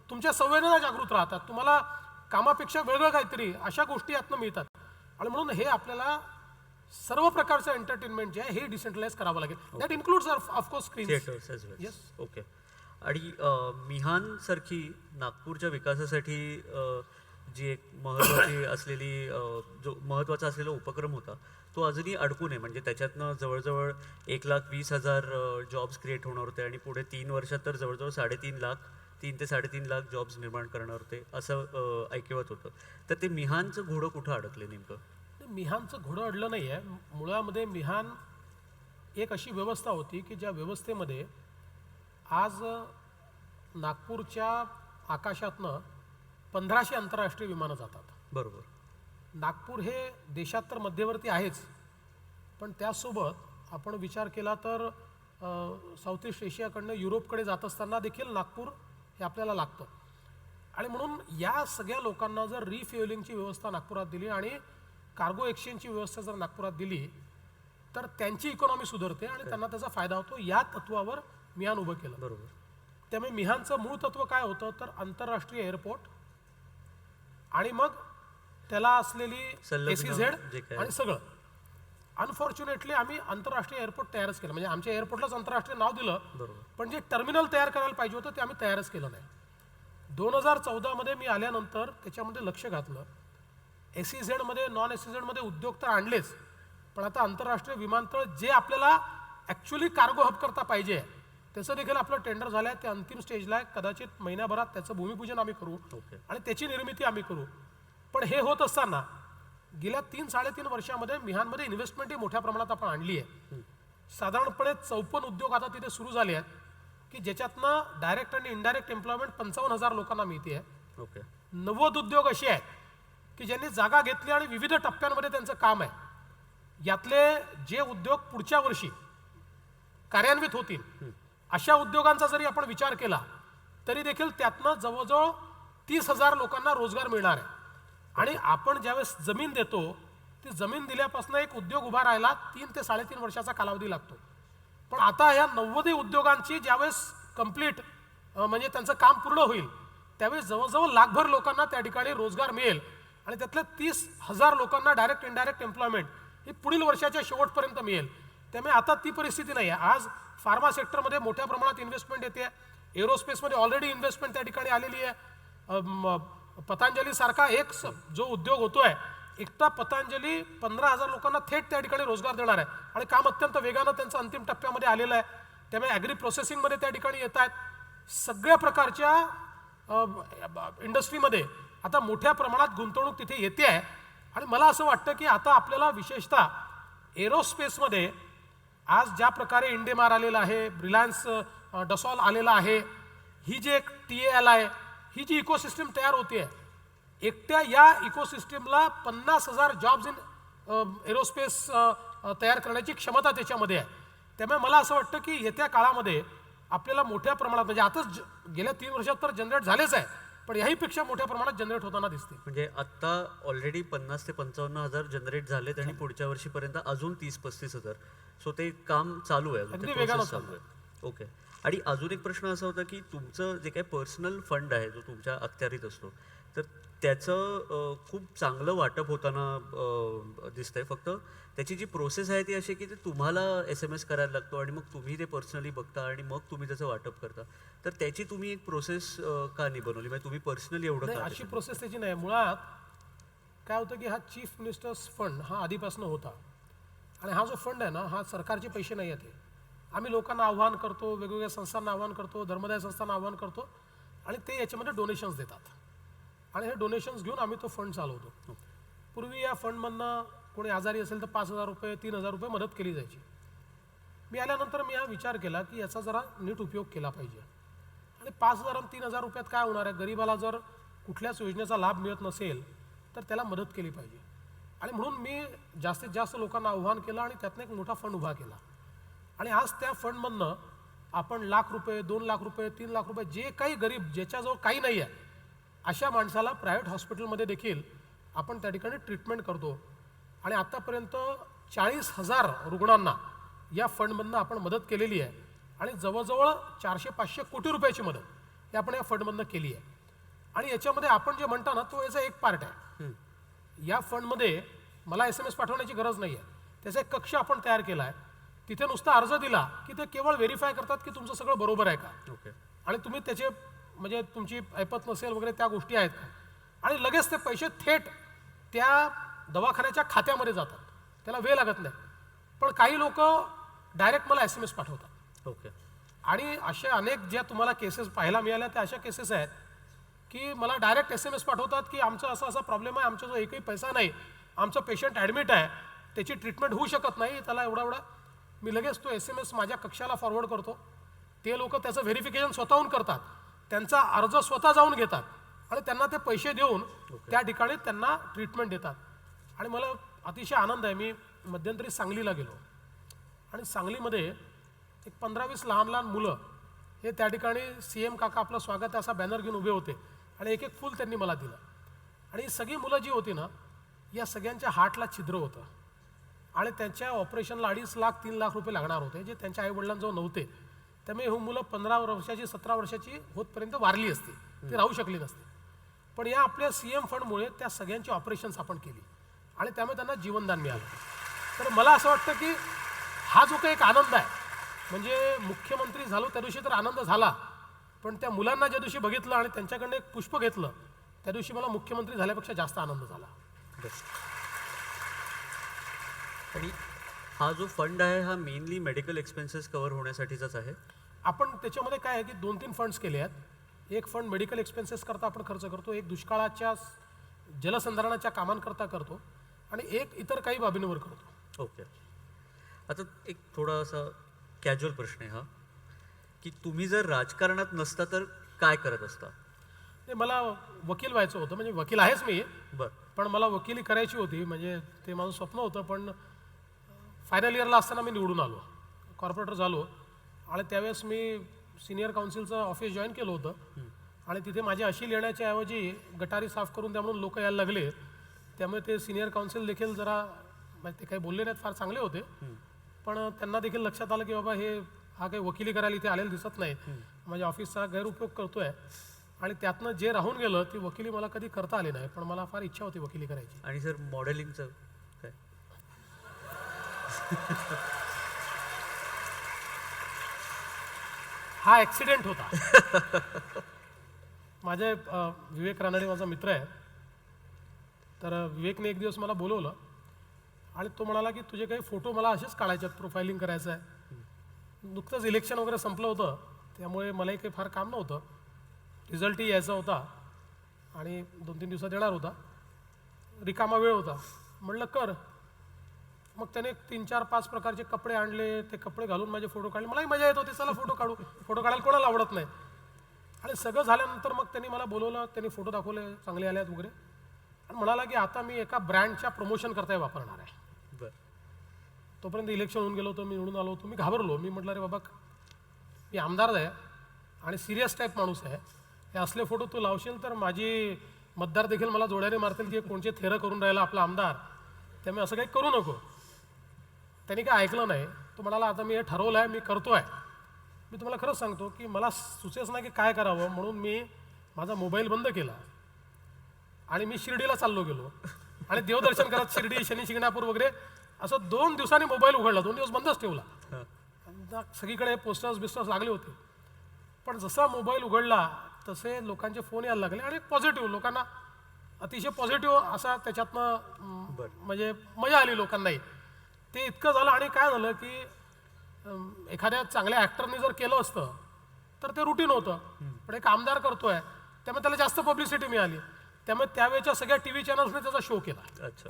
तुमच्या संवेदना जागृत राहतात, तुम्हाला कामापेक्षा वेगळं काहीतरी अशा गोष्टी यातनं मिळतात. आणि म्हणून हे आपल्याला सर्व प्रकारचं एंटरटेनमेंट जे आहे हे डिसेंट्रलाइज करावं लागेल. That includes of course screen.
Theatres as well.
Yes.
Okay. आणि मिहानसारखी नागपूरच्या विकासासाठी जी एक महत्त्वाची असलेली जो महत्त्वाचा असलेला उपक्रम होता तो अजूनही अडकून आहे. म्हणजे त्याच्यातनं जवळजवळ 1,20,000 जॉब्स क्रिएट होणार होते आणि पुढे 3 वर्षात तर जवळजवळ 3 ते 3.5 लाख जॉब्स निर्माण करणार होते असं ऐकवत होतं. तर ते मिहानचं घोडं कुठं अडकले नेमकं?
मिहानचं घोडं अडलं नाही आहे. मुळामध्ये मिहान एक अशी व्यवस्था होती की ज्या व्यवस्थेमध्ये आज नागपूरच्या आकाशातनं 1500 आंतरराष्ट्रीय विमानं जातात.
बरोबर.
नागपूर हे देशात तर मध्यवर्ती आहेच, पण त्यासोबत आपण विचार केला तर साऊथ ईस्ट एशियाकडनं युरोपकडे जात असताना देखील नागपूर हे आपल्याला लागतं. आणि म्हणून या सगळ्या लोकांना जर रिफ्युएलिंगची व्यवस्था नागपुरात दिली आणि कार्गो एक्सचेंजची व्यवस्था जर नागपुरात दिली तर त्यांची इकॉनॉमी सुधारते आणि त्यांना त्याचा फायदा होतो. या तत्वावर मिहान उभं केलं.
बरोबर.
त्यामुळे मिहानचं मूळ तत्व काय होतं तर आंतरराष्ट्रीय एअरपोर्ट आणि मग त्याला असलेली SEZ आणि सगळं. अनफॉर्च्युनेटली आम्ही आंतरराष्ट्रीय एअरपोर्ट तयारच केलं. म्हणजे आमच्या एअरपोर्टलाच आंतरराष्ट्रीय नाव दिलं, पण जे टर्मिनल तयार करायला पाहिजे होतं ते आम्ही तयारच केलं नाही. 2014 मी आल्यानंतर त्याच्यामध्ये लक्ष घातलं. SEZ मध्ये नॉन SEZ मध्ये उद्योग तर आणलेच, पण आता आंतरराष्ट्रीय विमानतळ जे आपल्याला ॲक्च्युली कार्गो हब करता पाहिजे त्याचं देखील आपलं टेंडर झालं आहे. ते अंतिम स्टेजला आहे. कदाचित महिन्याभरात त्याचं भूमिपूजन आम्ही करू आणि त्याची निर्मिती आम्ही करू. पण हे होत असताना गेल्या 3-3.5 वर्षामध्ये मिहानमध्ये इन्व्हेस्टमेंट ही मोठ्या प्रमाणात आपण आणली आहे. साधारणपणे 54 उद्योग आता तिथे सुरू झाले आहेत की ज्याच्यातनं डायरेक्ट आणि इनडायरेक्ट एम्प्लॉयमेंट 55,000 लोकांना मिळते आहे.
ओके.
90 उद्योग असे आहेत की ज्यांनी जागा घेतली आणि विविध टप्प्यांमध्ये त्यांचं काम आहे. यातले जे उद्योग पुढच्या वर्षी कार्यान्वित होतील अशा उद्योगांचा जरी आपण विचार केला तरी देखील त्यातनं जवळजवळ 30,000 लोकांना रोजगार मिळणार आहे. आणि आपण ज्यावेळेस जमीन देतो ती जमीन दिल्यापासून एक उद्योग उभा राहायला 3 ते 3.5 वर्षाचा कालावधी लागतो. पण आता या 90 उद्योगांची ज्यावेळेस कंप्लीट म्हणजे त्यांचं काम पूर्ण होईल त्यावेळेस जवळजवळ लाखभर लोकांना त्या ठिकाणी रोजगार मिळेल आणि त्यातल्या 30,000 लोकांना डायरेक्ट इनडायरेक्ट एम्प्लॉयमेंट ही पुढील वर्षाच्या शेवटपर्यंत मिळेल. त्यामुळे आता ती परिस्थिती नाही आहे. आज फार्मा सेक्टरमध्ये मोठ्या प्रमाणात इन्व्हेस्टमेंट येते. एरोस्पेसमध्ये ऑलरेडी इन्व्हेस्टमेंट त्या ठिकाणी आलेली आहे. पतंजली सारखा एक जो उद्योग होतोय एकटा पतंजली 15,000 लोकांना थेट त्या ठिकाणी रोजगार देणार आहे आणि काम अत्यंत वेगानं त्यांचं अंतिम टप्प्यामध्ये आलेलं आहे. त्यामुळे ॲग्री प्रोसेसिंगमध्ये त्या ठिकाणी येत आहेत. सगळ्या प्रकारच्या इंडस्ट्रीमध्ये आता मोठ्या प्रमाणात गुंतवणूक तिथे येते आहे. आणि मला असं वाटतं की आता आपल्याला विशेषतः एरोस्पेसमध्ये आज ज्या प्रकारे इंडेमार आलेला आहे, रिलायन्स डसॉल आलेला आहे, ही जी एक TAL आहे, ही जी इकोसिस्टम तयार होते आहे, एकट्या या इकोसिस्टमला 50,000 जॉब्स इन एरोस्पेस तयार करण्याची क्षमता त्याच्यामध्ये आहे. त्यामुळे मला असं वाटतं की येत्या काळामध्ये आपल्याला मोठ्या प्रमाणात म्हणजे आताच गेल्या 3 वर्षात तर जनरेट झालेच आहे, पण याहीपेक्षा मोठ्या प्रमाणात जनरेट होताना दिसते.
म्हणजे आत्ता ऑलरेडी 50 ते 55,000 जनरेट झालेत आणि पुढच्या वर्षीपर्यंत अजून 30-35,000. सो ते काम चालू आहे, अजून
अगदी
ते
वेगानं
process चालू आहे. ओके. आणि अजून एक प्रश्न असा होता की तुमचं जे काही पर्सनल फंड आहे जो तुमच्या अखत्यारीत असतो, तर त्याचं खूप चांगलं वाटप होताना दिसतंय. फक्त त्याची जी प्रोसेस आहे ती अशी की ते तुम्हाला SMS करायला लागतो आणि मग तुम्ही ते पर्सनली बघता आणि मग तुम्ही त्याचं वाटप करता. तर त्याची तुम्ही एक प्रोसेस का नाही बनवली? म्हणजे तुम्ही पर्सनली एवढं
नाही,
का
अशी
त्याच्यात-
प्रोसेस त्याची नाही. मुळात काय होतं की हा चीफ मिनिस्टर्स फंड हा आधीपासून होता आणि हा जो फंड आहे ना, हा सरकारचे पैसे नाही आहेत. आम्ही लोकांना आव्हान करतो, वेगवेगळ्या संस्थांना आव्हान करतो, धर्मदाय संस्थांना आव्हान करतो आणि ते याच्यामध्ये डोनेशन्स देतात आणि हे डोनेशन्स घेऊन आम्ही तो फंड चालवतो. पूर्वी या फंडमधनं कोणी आजारी असेल तर 5,000 रुपये 3,000 रुपये मदत केली जायची. मी आल्यानंतर मी हा विचार केला की याचा जरा नीट उपयोग केला पाहिजे आणि 5,000 आणि 3,000 रुपयात काय होणार आहे? गरीबाला जर कुठल्याच योजनेचा लाभ मिळत नसेल तर त्याला मदत केली पाहिजे आणि म्हणून मी जास्तीत जास्त लोकांना आव्हान केलं आणि त्यातनं एक मोठा फंड उभा केला आणि आज त्या फंडमधनं आपण ₹1,00,000 ₹2,00,000 ₹3,00,000 जे काही गरीब ज्याच्याजवळ काही नाही आहे अशा माणसाला प्रायव्हेट हॉस्पिटलमध्ये देखील आपण त्या ठिकाणी ट्रीटमेंट करतो आणि आत्तापर्यंत 40,000 रुग्णांना या फंडमधनं आपण मदत केलेली आहे आणि जवळजवळ 400-500 कोटी रुपयाची मदत ही आपण या फंडमधनं केली आहे आणि याच्यामध्ये आपण जे म्हणता ना तो याचा एक पार्ट आहे. या फंडमध्ये मला SMS पाठवण्याची गरज नाही आहे. त्याचा एक कक्ष आपण तयार केला आहे. तिथे नुसता अर्ज दिला की ते केवळ व्हेरीफाय करतात की तुमचं सगळं बरोबर आहे का
ओके.
आणि तुम्ही त्याचे म्हणजे तुमची ऐपत नसेल वगैरे त्या गोष्टी आहेत का आणि लगेच ते पैसे थेट त्या दवाखान्याच्या खात्यामध्ये जातात. त्याला वेळ लागत नाही. पण काही लोक डायरेक्ट मला SMS पाठवतात
ओके.
आणि अशा अनेक ज्या तुम्हाला केसेस पाहायला मिळाल्या त्या अशा केसेस आहेत की मला डायरेक्ट SMS पाठवतात की आमचा असा असा प्रॉब्लेम आहे, आमच्याजवळ एकही पैसा नाही, आमचं पेशंट ॲडमिट आहे, त्याची ट्रीटमेंट होऊ शकत नाही, त्याला एवढा मी लगेच तो SMS माझ्या कक्षाला फॉरवर्ड करतो. ते लोक त्याचं व्हेरिफिकेशन स्वतःहून करतात, त्यांचा अर्ज स्वतः जाऊन घेतात आणि त्यांना ते पैसे देऊन त्या ठिकाणी त्यांना ट्रीटमेंट देतात आणि मला अतिशय आनंद आहे. मी मध्यंतरी सांगलीला गेलो आणि सांगलीमध्ये एक 15-20 लहान लहान मुलं हे त्या ठिकाणी CM काका आपलं स्वागत असा बॅनर घेऊन उभे होते आणि एक एक फूल त्यांनी मला दिलं आणि ही सगळी मुलं जी होती ना, या सगळ्यांच्या हार्टला छिद्र होतं आणि त्यांच्या ऑपरेशनला 2.5 लाख 3 लाख रुपये लागणार होते जे त्यांच्या आईवडिलांजवळ नव्हते. त्यामुळे ही मुलं 15 वर्षाची 17 वर्षाची होतपर्यंत वारली असती, ती राहू शकली नसती. पण या आपल्या CM फंडमुळे त्या सगळ्यांची ऑपरेशन्स आपण केली आणि त्यामुळे त्यांना जीवनदान मिळालं. तर मला असं वाटतं की हा जो काही एक आनंद आहे, म्हणजे मुख्यमंत्री झालो त्या दिवशी तर आनंद झाला, पण त्या मुलांना ज्या दिवशी बघितलं आणि त्यांच्याकडनं एक पुष्प घेतलं त्या दिवशी मला मुख्यमंत्री झाल्यापेक्षा जास्त आनंद झाला.
आणि हा जो फंड आहे हा मेनली मेडिकल एक्सपेन्सेस कव्हर होण्यासाठीचाच आहे.
आपण त्याच्यामध्ये काय आहे की 2-3 फंड्स केले आहेत. एक फंड मेडिकल एक्सपेन्सेस करता आपण खर्च करतो, एक दुष्काळाच्या जलसंधारणाच्या कामांकरता करतो आणि एक इतर काही बाबींवर करतो.
ओके. आता एक थोडासा कॅज्युअल प्रश्न आहे हा, की तुम्ही जर राजकारणात नसता तर काय करत असता?
ते मला वकील व्हायचं होतं, म्हणजे वकील आहेच मी,
बरं.
पण मला वकिली करायची होती, म्हणजे ते माझं स्वप्न होतं. पण फायनल इयरला असताना मी निवडून आलो, कॉर्पोरेटर झालो आणि त्यावेळेस मी सिनियर काउन्सिलचं ऑफिस जॉईन केलं होतं आणि तिथे माझी अशी लिहिण्याच्या ऐवजी गटारी साफ करून द्या म्हणून लोक यायला लागले. त्यामुळे ते सिनियर काउन्सिल देखील जरा म्हणजे ते काही बोलले नाहीत, फार चांगले होते, पण त्यांना देखील लक्षात आलं की बाबा हा काही वकिली करायला इथे आलेलं दिसत नाही, माझ्या ऑफिसचा गैरउपयोग करतोय आणि त्यातनं जे राहून गेलं ती वकिली मला कधी करता आली नाही, पण मला फार इच्छा होती वकिली करायची.
आणि सर मॉडेलिंगचं काय?
हा ॲक्सिडेंट होता. माझे विवेक रानडे माझा मित्र आहे, तर विवेकने एक दिवस मला बोलवलं आणि तो म्हणाला की तुझे काही फोटो मला असेच काढायचे आहेत, प्रोफायलिंग करायचं आहे. नुकतंच इलेक्शन वगैरे संपलं होतं त्यामुळे मलाही काही फार काम नव्हतं, रिझल्टही यायचा होता आणि 2-3 दिवसात येणार होता, रिकामा वेळ होता, म्हणलं कर. मग त्याने 3-4-5 प्रकारचे कपडे आणले, ते कपडे घालून माझे फोटो काढले. मलाही मजा येत होती, चला फोटो काढू. फोटो काढायला कोणाला आवडत नाही. आणि सगळं झाल्यानंतर मग त्यांनी मला बोलवलं, त्यांनी फोटो दाखवले, चांगले आले आहेत वगैरे, आणि म्हणाला की आता मी एका ब्रँडच्या प्रमोशन करता वापरणार आहे.
बरं.
तोपर्यंत इलेक्शन होऊन गेलो होतं, मी निवडून आलो होतो. मी घाबरलो, मी म्हटलं अरे बाबा मी आमदार आहे आणि सिरियस टाईप माणूस आहे, हे असले फोटो तू लावशील तर माझी मतदार देखील मला जोड्याने मारतील की कोणचे थेरं करून राहिला आपला आमदार, त्यामुळे असं काही करू नको. त्यांनी काय ऐकलं नाही. तो म्हणाला आता मी हे ठरवलं आहे, मी करतो आहे. मी तुम्हाला खरंच सांगतो की मला सुचेच नाही की काय करावं, म्हणून मी माझा मोबाईल बंद केला आणि मी शिर्डीला चाललो गेलो आणि देवदर्शन करत शिर्डी, शनी शिंगणापूर वगैरे असं 2 दिवसांनी मोबाईल उघडला, 2 दिवस बंदच ठेवला. सगळीकडे पोस्टर्स लागले होते. पण जसा मोबाईल उघडला तसे लोकांचे फोन यायला लागले आणि पॉझिटिव्ह, लोकांना अतिशय पॉझिटिव्ह असा त्याच्यातनं म्हणजे मजा आली लोकांनाही. ते इतकं झालं आणि काय झालं की एखाद्या चांगल्या ॲक्टरने जर केलं असतं तर ते रुटीन होतं, पण एक आमदार करतोय त्यामुळे त्याला जास्त पब्लिसिटी मिळाली. त्यामुळे त्यावेळेच्या सगळ्या टी व्ही चॅनल्सने त्याचा शो केला.
अच्छा.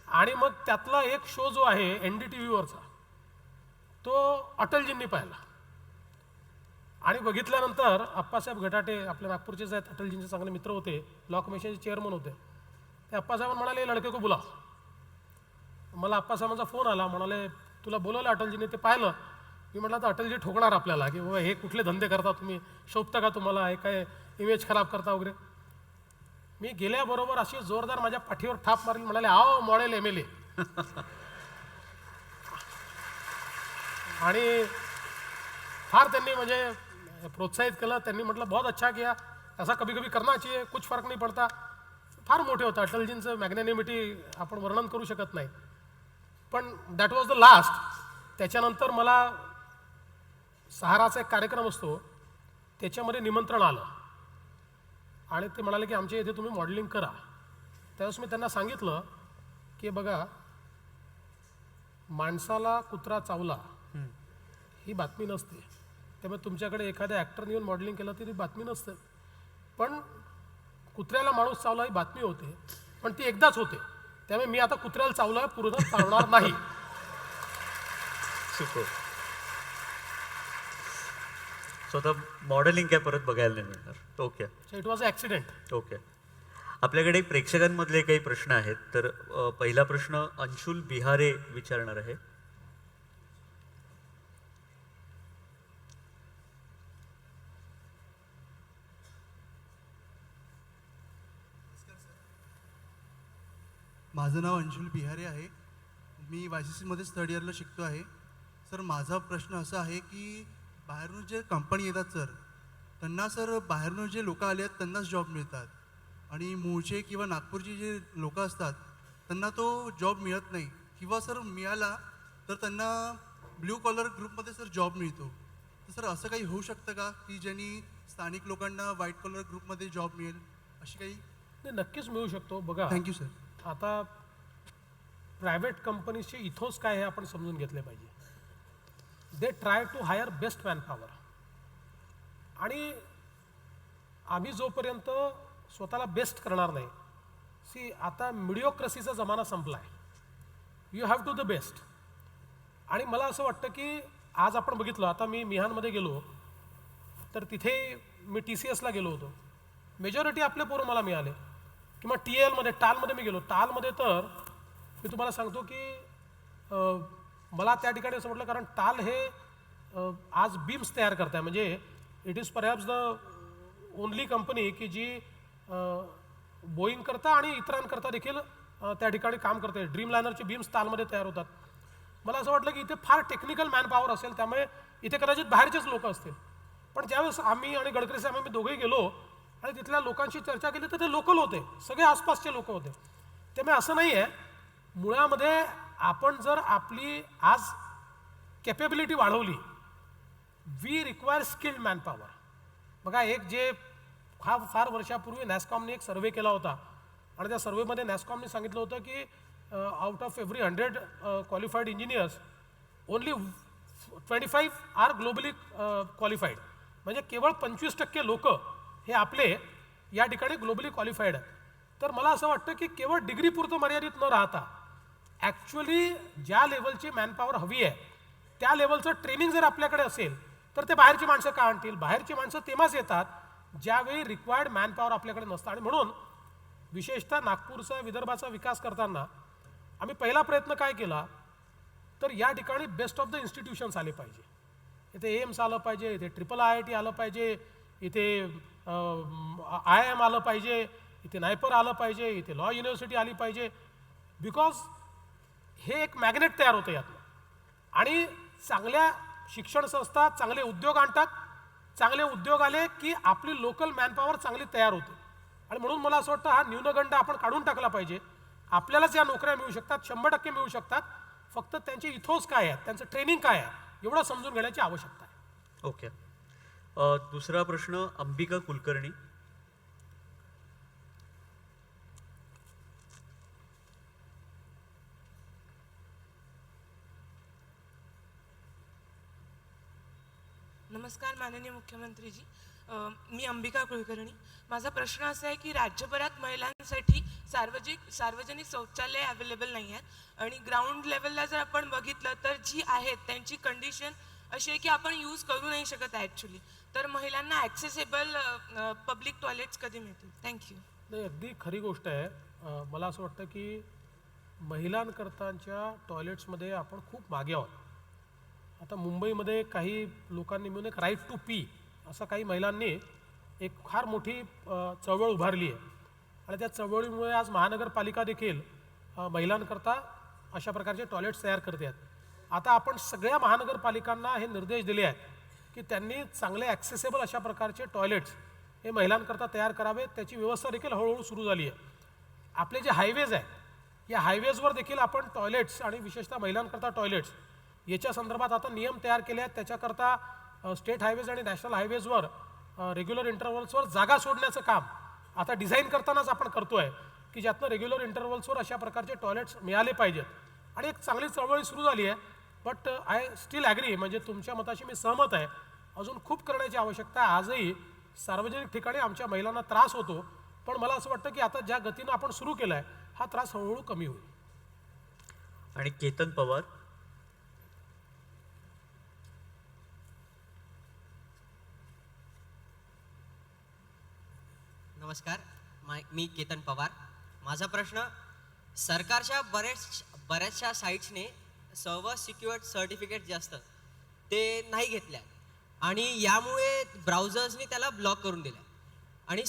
आणि मग त्यातला एक शो जो आहे NDTVवरचा, तो अटलजींनी पाहिला आणि बघितल्यानंतर अप्पासाहेब घटाटे आपल्या नागपूरचेच आहेत, अटलजींचे चांगले मित्र होते, लॉ कमिशनचे चेअरमन होते. ते अप्पासाहेब म्हणाले लडके को बुला. मला अप्पासाहेबांचा फोन आला, म्हणाले तुला बोलवलं अटलजीने, ते पाहिलं. मी म्हटलं तर अटलजी ठोकणार आपल्याला की बाबा हे कुठले धंदे करता तुम्ही, शोभतं का तुम्हाला, हे काय इमेज खराब करता वगैरे. मी गेल्याबरोबर अशी जोरदार माझ्या पाठीवर थाप मारली, म्हणाले आओ मॉडेल MLA. आणि फार त्यांनी म्हणजे प्रोत्साहित केलं. त्यांनी म्हटलं बहुत अच्छा किया, ऐसा कभी कभी करना चाहिए, कुछ फरक नहीं पडता. फार मोठे होतं अटलजींचं मॅग्नॅनिमिटी, आपण वर्णन करू शकत नाही. पण दॅट वॉज द लास्ट. त्याच्यानंतर मला सहाराचा एक कार्यक्रम असतो, त्याच्यामध्ये निमंत्रण आलं आणि ते म्हणाले की आमच्या इथे तुम्ही मॉडेलिंग करा. त्यावेळेस मी त्यांना सांगितलं की बघा, माणसाला कुत्रा चावला ही बातमी नसते, त्यामुळे तुमच्याकडे एखाद्या ॲक्टरने येऊन मॉडेलिंग केलं तरी बातमी नसते. पण कुत्र्याला माणूस चावला ही बातमी होते, पण ती एकदाच होते. त्यामुळे मी आता कुत्र्याला चावलं पूर्ण चावणार नाही.
सुपर. स्वतः मॉडेलिंग काय परत बघायला नाही मिळणार. Okay.
So it was a accident.
Okay. आपल्याकडे प्रेक्षकांमधले काही प्रश्न आहेत. तर पहिला प्रश्न अंशुल बिहारे विचारणार आहे.
माझं नाव अंशुल बिहारे आहे. मी YCCमध्येच 3rd इयरला शिकतो आहे. सर माझा प्रश्न असा आहे की बाहेरून जे कंपनी येतात सर, त्यांना सर बाहेरून जे लोक आले आहेत त्यांनाच जॉब मिळतात आणि मूळचे किंवा नागपूरचे जे लोक असतात त्यांना तो जॉब मिळत नाही, किंवा सर मिळाला तर त्यांना ब्ल्यू कॉलर ग्रुपमध्ये सर जॉब मिळतो. तर सर असं काही होऊ शकतं का की ज्यांनी स्थानिक लोकांना व्हाईट कॉलर ग्रुपमध्ये जॉब मिळेल, अशी काही?
नाही, नक्कीच मिळू शकतो. बघा,
थँक्यू सर.
आता प्रायव्हेट कंपनीजचे इथोच काय हे आपण समजून घेतले पाहिजे. They try to hire best manpower. आणि आम्ही जोपर्यंत स्वतःला बेस्ट करणार नाही, सी आता मिडिओक्रसीचा जमाना संपला आहे. You have to the best. आणि मला असं वाटतं की आज आपण बघितलं, आता मी मिहानमध्ये गेलो तर तिथे मी TCSला गेलो होतो, मेजॉरिटी आपले पोरं मला मिळाले. किंवा TALमध्ये, टालमध्ये मी गेलो. टालमध्ये तर मी तुम्हाला सांगतो की मला त्या ठिकाणी असं म्हटलं, कारण टाल हे आज बीम्स तयार करत आहे. म्हणजे it is perhaps the only company की जी बोईंग करता आणि इतरांकरता देखील त्या ठिकाणी काम करते. ड्रीमलायनरचे बीम्स टालमध्ये तयार होतात. मला असं वाटलं की इथे फार टेक्निकल मॅनपॉवर असेल, त्यामुळे इथे कदाचित बाहेरचेच लोक असतील. पण ज्यावेळेस आम्ही आणि गडकरी साहेब आम्ही दोघेही गेलो आणि तिथल्या लोकांशी चर्चा केली तर ते लोकल होते, सगळे आसपासचे लोक होते. त्यामुळे असं नाही आहे, मुळामध्ये आपण जर आपली आज कॅपेबिलिटी वाढवली, वी रिक्वायर स्किल्ड मॅनपॉवर. बघा, एक जे फार वर्षापूर्वी नॅस्कॉमने एक सर्वे केला होता आणि त्या सर्वेमध्ये नॅस्कॉमने सांगितलं होतं की out of every 100 qualified engineers only 25 are globally qualified. म्हणजे केवळ 25% लोक हे आपले या ठिकाणी ग्लोबली क्वालिफाईड आहेत. तर मला असं वाटतं की केवळ डिग्रीपुरतं मर्यादित न राहता ॲक्च्युली ज्या लेवलची मॅनपॉवर हवी आहे त्या लेवलचं ट्रेनिंग जर आपल्याकडे असेल तर ते बाहेरची माणसं का आणतील? बाहेरची माणसं तेव्हाच येतात ज्यावेळी रिक्वायर्ड मॅनपॉवर आपल्याकडे नसतं. आणि म्हणून विशेषतः नागपूरचा, विदर्भाचा विकास करताना आम्ही पहिला प्रयत्न काय केला, तर या ठिकाणी बेस्ट ऑफ द इन्स्टिट्यूशन्स आले पाहिजे. इथे एम्स आलं पाहिजे, इथे IIIT आलं पाहिजे, इथे IIM आलं पाहिजे, इथे नायपर आलं पाहिजे, इथे लॉ युनिव्हर्सिटी आली पाहिजे, बिकॉज हे एक मॅग्नेट तयार होतं यातनं. आणि चांगल्या शिक्षण संस्था चांगले उद्योग आणतात, चांगले उद्योग आले की आपली लोकल मॅनपॉवर चांगली तयार होते. आणि म्हणून मला असं वाटतं हा न्यूनगंड आपण काढून टाकला पाहिजे. आपल्यालाच या नोकऱ्या मिळू शकतात, 100% मिळू शकतात. फक्त त्यांचे इथोस काय आहे, त्यांचं ट्रेनिंग काय आहे एवढं समजून घेण्याची आवश्यकता आहे.
ओके. दुसरा प्रश्न अंबिका कुलकर्णी.
नमस्कार माननीय मुख्यमंत्रीजी. मी अंबिका कुलकर्णी. माझा प्रश्न असा आहे की राज्यभरात महिलांसाठी सार्वजनिक शौचालय अवेलेबल नाही आहेत आणि ग्राउंड लेवलला जर आपण बघितलं तर जी आहेत त्यांची कंडिशन अशी आहे की आपण यूज करू नाही शकत ॲक्च्युली. तर महिलांना ॲक्सेसेबल पब्लिक टॉयलेट्स कधी मिळतील? थँक्यू.
नाही, अगदी खरी गोष्ट आहे. मला असं वाटतं की महिलांकरताच्या टॉयलेट्समध्ये आपण खूप मागे आहोत. आता मुंबईमध्ये काही लोकांनी मिळून एक राईट टू पी असं काही महिलांनी एक फार मोठी चळवळ उभारली आहे. आणि त्या चळवळीमुळे आज महानगरपालिका देखील महिलांकरता अशा प्रकारचे टॉयलेट्स तयार करते आहेत. आता आपण सगळ्या महानगरपालिकांना हे निर्देश दिले आहेत की त्यांनी चांगले ॲक्सेसेबल अशा प्रकारचे टॉयलेट्स हे महिलांकरता तयार करावेत. त्याची व्यवस्था देखील हळूहळू सुरू झाली आहे. आपले जे हायवेज आहेत या हायवेजवर देखील आपण टॉयलेट्स आणि विशेषतः महिलांकरता टॉयलेट्स याच्या संदर्भात आता नियम तयार केले आहेत. त्याच्याकरता स्टेट हायवेज आणि नॅशनल हायवेजवर रेग्युलर इंटरव्हल्सवर जागा सोडण्याचं काम आता डिझाईन करतानाच आपण करतो आहे की ज्यातनं रेग्युलर इंटरव्हल्सवर अशा प्रकारचे टॉयलेट्स मिळाले पाहिजेत. आणि एक चांगली चळवळी सुरू झाली आहे. बट आय स्टील ॲग्री, म्हणजे तुमच्या मताशी मी सहमत आहे. अजून खूप करण्याची आवश्यकता आहे. आजही सार्वजनिक ठिकाणी आमच्या महिलांना त्रास होतो, पण मला असं वाटतं की आता ज्या गतीनं आपण सुरू केलं आहे हा त्रास हळूहळू कमी होईल.
आणि केतन पवार.
नमस्कार, मी केतन पवार. माझा प्रश्न, सरकारच्या बऱ्याचशा साईट्सने सर्व सिक्युअर्ड सर्टिफिकेट जे असतं ते नाही घेतल्या आणि यामुळे ब्राउझर्सनी त्याला ब्लॉक करून दिलं. आणि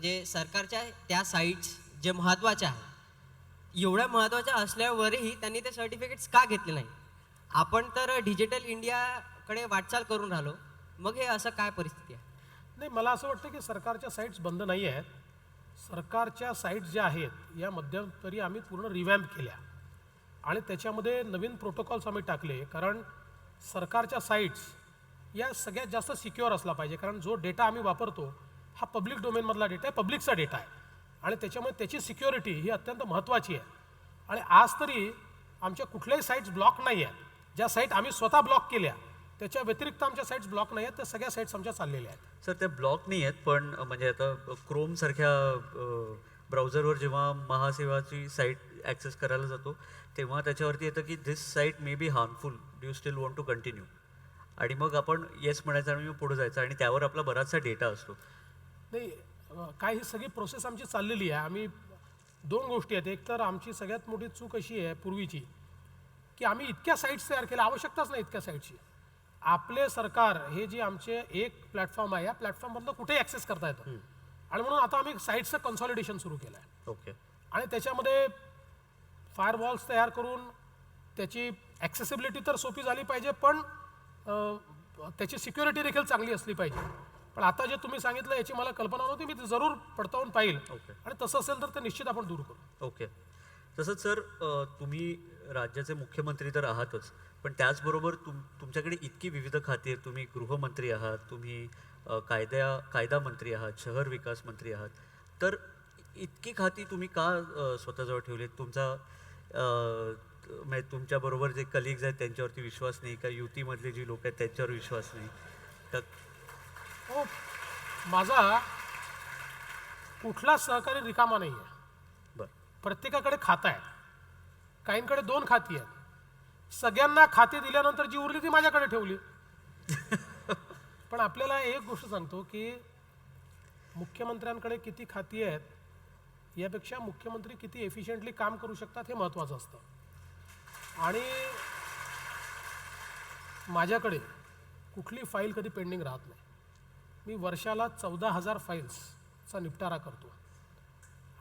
जे सरकारच्या त्या साईट्स जे महत्त्वाच्या आहेत, एवढ्या महत्त्वाच्या असल्यावरही त्यांनी ते सर्टिफिकेट्स का घेतले नाही? आपण तर डिजिटल इंडियाकडे वाटचाल करून राहिलो, मग हे असं काय परिस्थिती आहे?
नाही, मला असं वाटतं की सरकारच्या साईट्स बंद नाही आहेत. सरकारच्या साईट्स ज्या आहेत या मध्यंतरी आम्ही पूर्ण रिवॅम्प केल्या आणि त्याच्यामध्ये नवीन प्रोटोकॉल्स आम्ही टाकले. कारण सरकारच्या साईट्स या सगळ्यात जास्त सिक्युअर असला पाहिजे. कारण जो डेटा आम्ही वापरतो हा पब्लिक डोमेनमधला डेटा आहे, पब्लिकचा डेटा आहे आणि त्याच्यामुळे त्याची सिक्युरिटी ही अत्यंत महत्त्वाची आहे. आणि आज तरी आमच्या कुठल्याही साईट्स ब्लॉक नाही आहेत. ज्या साईट आम्ही स्वतः ब्लॉक केल्या त्याच्या व्यतिरिक्त आमच्या साईट्स ब्लॉक नाही आहेत. त्या सगळ्या साईट्स आमच्या चाललेल्या आहेत.
सर, त्या ब्लॉक नाही आहेत, पण म्हणजे आता क्रोमसारख्या ब्राउझरवर जेव्हा महासेवाची साईट ॲक्सेस करायला जातो तेव्हा त्याच्यावरती येतं की this site may be harmful, do you still want to continue. आणि मग आपण येस म्हणायचं आणि मग पुढे जायचं आणि त्यावर आपला बराचसा डेटा असतो.
नाही, काय ही सगळी प्रोसेस आमची चाललेली आहे. आम्ही दोन गोष्टी आहेत. एक तर आमची सगळ्यात मोठी चूक अशी आहे पूर्वीची की आम्ही इतक्या साईट्स तयार केल्या, आवश्यकताच नाही इतक्या साईट्सची. आपले सरकार हे जे आमचे एक प्लॅटफॉर्म आहे या प्लॅटफॉर्ममधनं कुठेही ॲक्सेस करता येतं. आणि म्हणून आता आम्ही साईट्सचं कन्सॉलिडेशन सुरू केलं आहे.
ओके.
आणि त्याच्यामध्ये फायरवॉल्स तयार करून त्याची ॲक्सेसिबिलिटी तर सोपी झाली पाहिजे, पण त्याची सिक्युरिटी देखील चांगली असली पाहिजे. पण आता जे तुम्ही सांगितलं याची मला कल्पना नव्हती. मी ते जरूर पडताळून पाहिल आणि तसं असेल तर ते निश्चित आपण दूर करू.
ओके. तसंच सर, तुम्ही राज्याचे मुख्यमंत्री तर आहातच, पण त्याचबरोबर तुमच्याकडे इतकी विविध खाती आहेत. तुम्ही गृहमंत्री आहात, तुम्ही कायदा मंत्री आहात, शहर विकास मंत्री आहात. तर इतकी खाती तुम्ही का स्वतःजवळ ठेवलीत? म्हणजे तुमच्याबरोबर जे कलिग्ज आहेत त्यांच्यावरती विश्वास नाही का? युतीमधले जी लोक आहेत त्यांच्यावर विश्वास नाही तर?
हो, माझा कुठलाच सहकारी रिकामा नाही आहे.
बरं.
प्रत्येकाकडे खातं आहे. काहींकडे 2 खाती आहेत. सगळ्यांना खाते दिल्यानंतर जी उरली ती माझ्याकडे ठेवली. पण आपल्याला एक गोष्ट सांगतो की मुख्यमंत्र्यांकडे किती खाती आहेत यापेक्षा मुख्यमंत्री किती एफिशियंटली काम करू शकतात हे महत्त्वाचं असतं. आणि माझ्याकडे कुठली फाईल कधी पेंडिंग राहत नाही. मी वर्षाला 14,000 फाईल्सचा निपटारा करतो.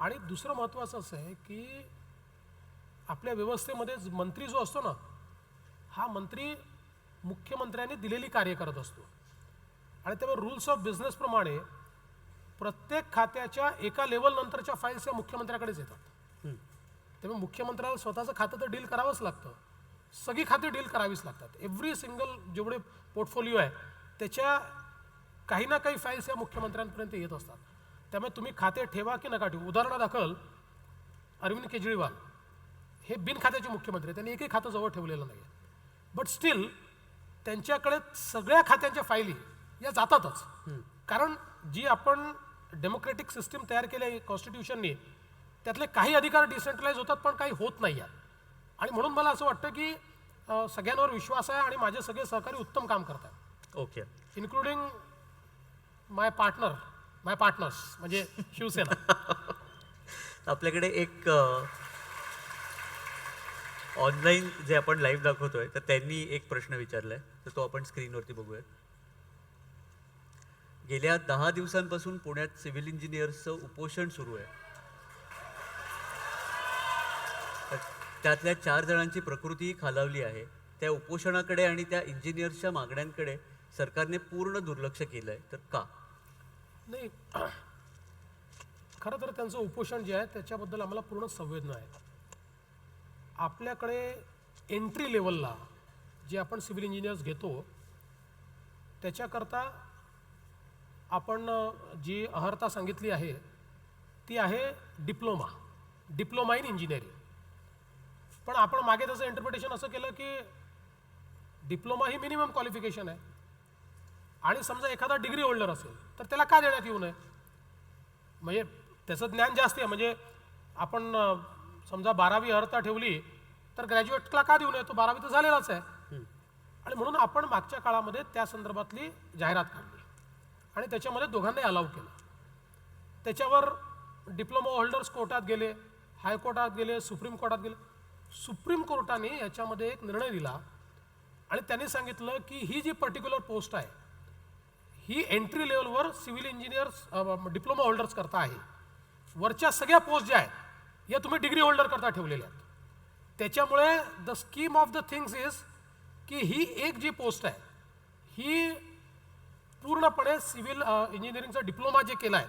आणि दुसरं महत्त्वाचं असं आहे की आपल्या व्यवस्थेमध्ये मंत्री जो असतो ना, हा मंत्री मुख्यमंत्र्यांनी दिलेली कार्य करत असतो. आणि त्यामुळे रूल्स ऑफ बिझनेसप्रमाणे प्रत्येक खात्याच्या एका लेवलनंतरच्या फाईल्स या मुख्यमंत्र्याकडेच येतात. त्यामुळे मुख्यमंत्र्याला स्वतःचं खातं तर डील करावंच लागतं. सगळी खाती डील करावीच लागतात. एव्हरी सिंगल जेवढे पोर्टफोलिओ आहे त्याच्या काही ना काही फाईल्स या मुख्यमंत्र्यांपर्यंत येत असतात. त्यामुळे तुम्ही खाते ठेवा की नका ठेवू. उदाहरणादाखल अरविंद केजरीवाल हे बिन खात्याचे मुख्यमंत्री, त्यांनी एकही खातं जवळ ठेवलेलं नाही. बट स्टील त्यांच्याकडे सगळ्या खात्यांच्या फायली या जातातच. कारण जी आपण डेमोक्रेटिक सिस्टीम तयार केली आहे कॉन्स्टिट्यूशननी, त्यातले काही अधिकार डिसेंट्रलाइज होतात पण काही होत नाही आहेत. आणि म्हणून मला असं वाटतं की सगळ्यांवर विश्वास आहे आणि माझे सगळे सहकारी उत्तम काम करतात.
ओके.
इन्क्लुडिंग माय पार्टनर्स म्हणजे शिवसेना.
आपल्याकडे एक ऑनलाईन जे आपण लाईव्ह दाखवतोय तर त्यांनी एक प्रश्न विचारलाय, तर तो आपण स्क्रीनवरती बघूया. गेल्या 10 दिवसांपासून पुण्यात सिव्हिल इंजिनियर्सचं उपोषण सुरू आहे. तर त्यातल्या 4 जणांची प्रकृतीही खालावली आहे. त्या उपोषणाकडे आणि त्या इंजिनियर्सच्या मागण्यांकडे सरकारने पूर्ण दुर्लक्ष केलं आहे, तर का?
नाही, खरं तर त्यांचं उपोषण जे आहे त्याच्याबद्दल आम्हाला पूर्ण संवेदना आहे. आपल्याकडे एंट्री लेवलला जे आपण सिव्हिल इंजिनियर्स घेतो त्याच्याकरता आपण जी अर्हता सांगितली आहे ती आहे डिप्लोमा इन इंजिनिअरिंग. पण आपण मागे त्याचं इंटरप्रिटेशन असं केलं की डिप्लोमा ही मिनिमम क्वालिफिकेशन आहे आणि समजा एखादा डिग्री होल्डर असेल तर त्याला का देण्यात येऊ नये. म्हणजे त्याचं ज्ञान जास्त आहे. म्हणजे आपण समजा 12वी अर्हता ठेवली तर ग्रॅज्युएटला का देऊ नये, तो 12वी तर झालेलाच आहे. आणि म्हणून आपण मागच्या काळामध्ये त्या संदर्भातली जाहिरात काढली आणि त्याच्यामध्ये दोघांनाही अलाउ केलं. त्याच्यावर डिप्लोमा होल्डर्स कोर्टात गेले, हायकोर्टात गेले, सुप्रीम कोर्टात गेले. सुप्रीम कोर्टाने याच्यामध्ये एक निर्णय दिला आणि त्यांनी सांगितलं की ही जी पर्टिक्युलर पोस्ट आहे ही एंट्री लेवलवर सिव्हिल इंजिनियर्स डिप्लोमा होल्डर्स करता आहे. वरच्या सगळ्या पोस्ट ज्या आहेत या तुम्ही डिग्री होल्डर करता ठेवलेल्या आहेत. त्याच्यामुळे the scheme of the things is की ही एक जी पोस्ट आहे ही पूर्णपणे सिव्हिल इंजिनिअरिंगचा डिप्लोमा जे केला आहे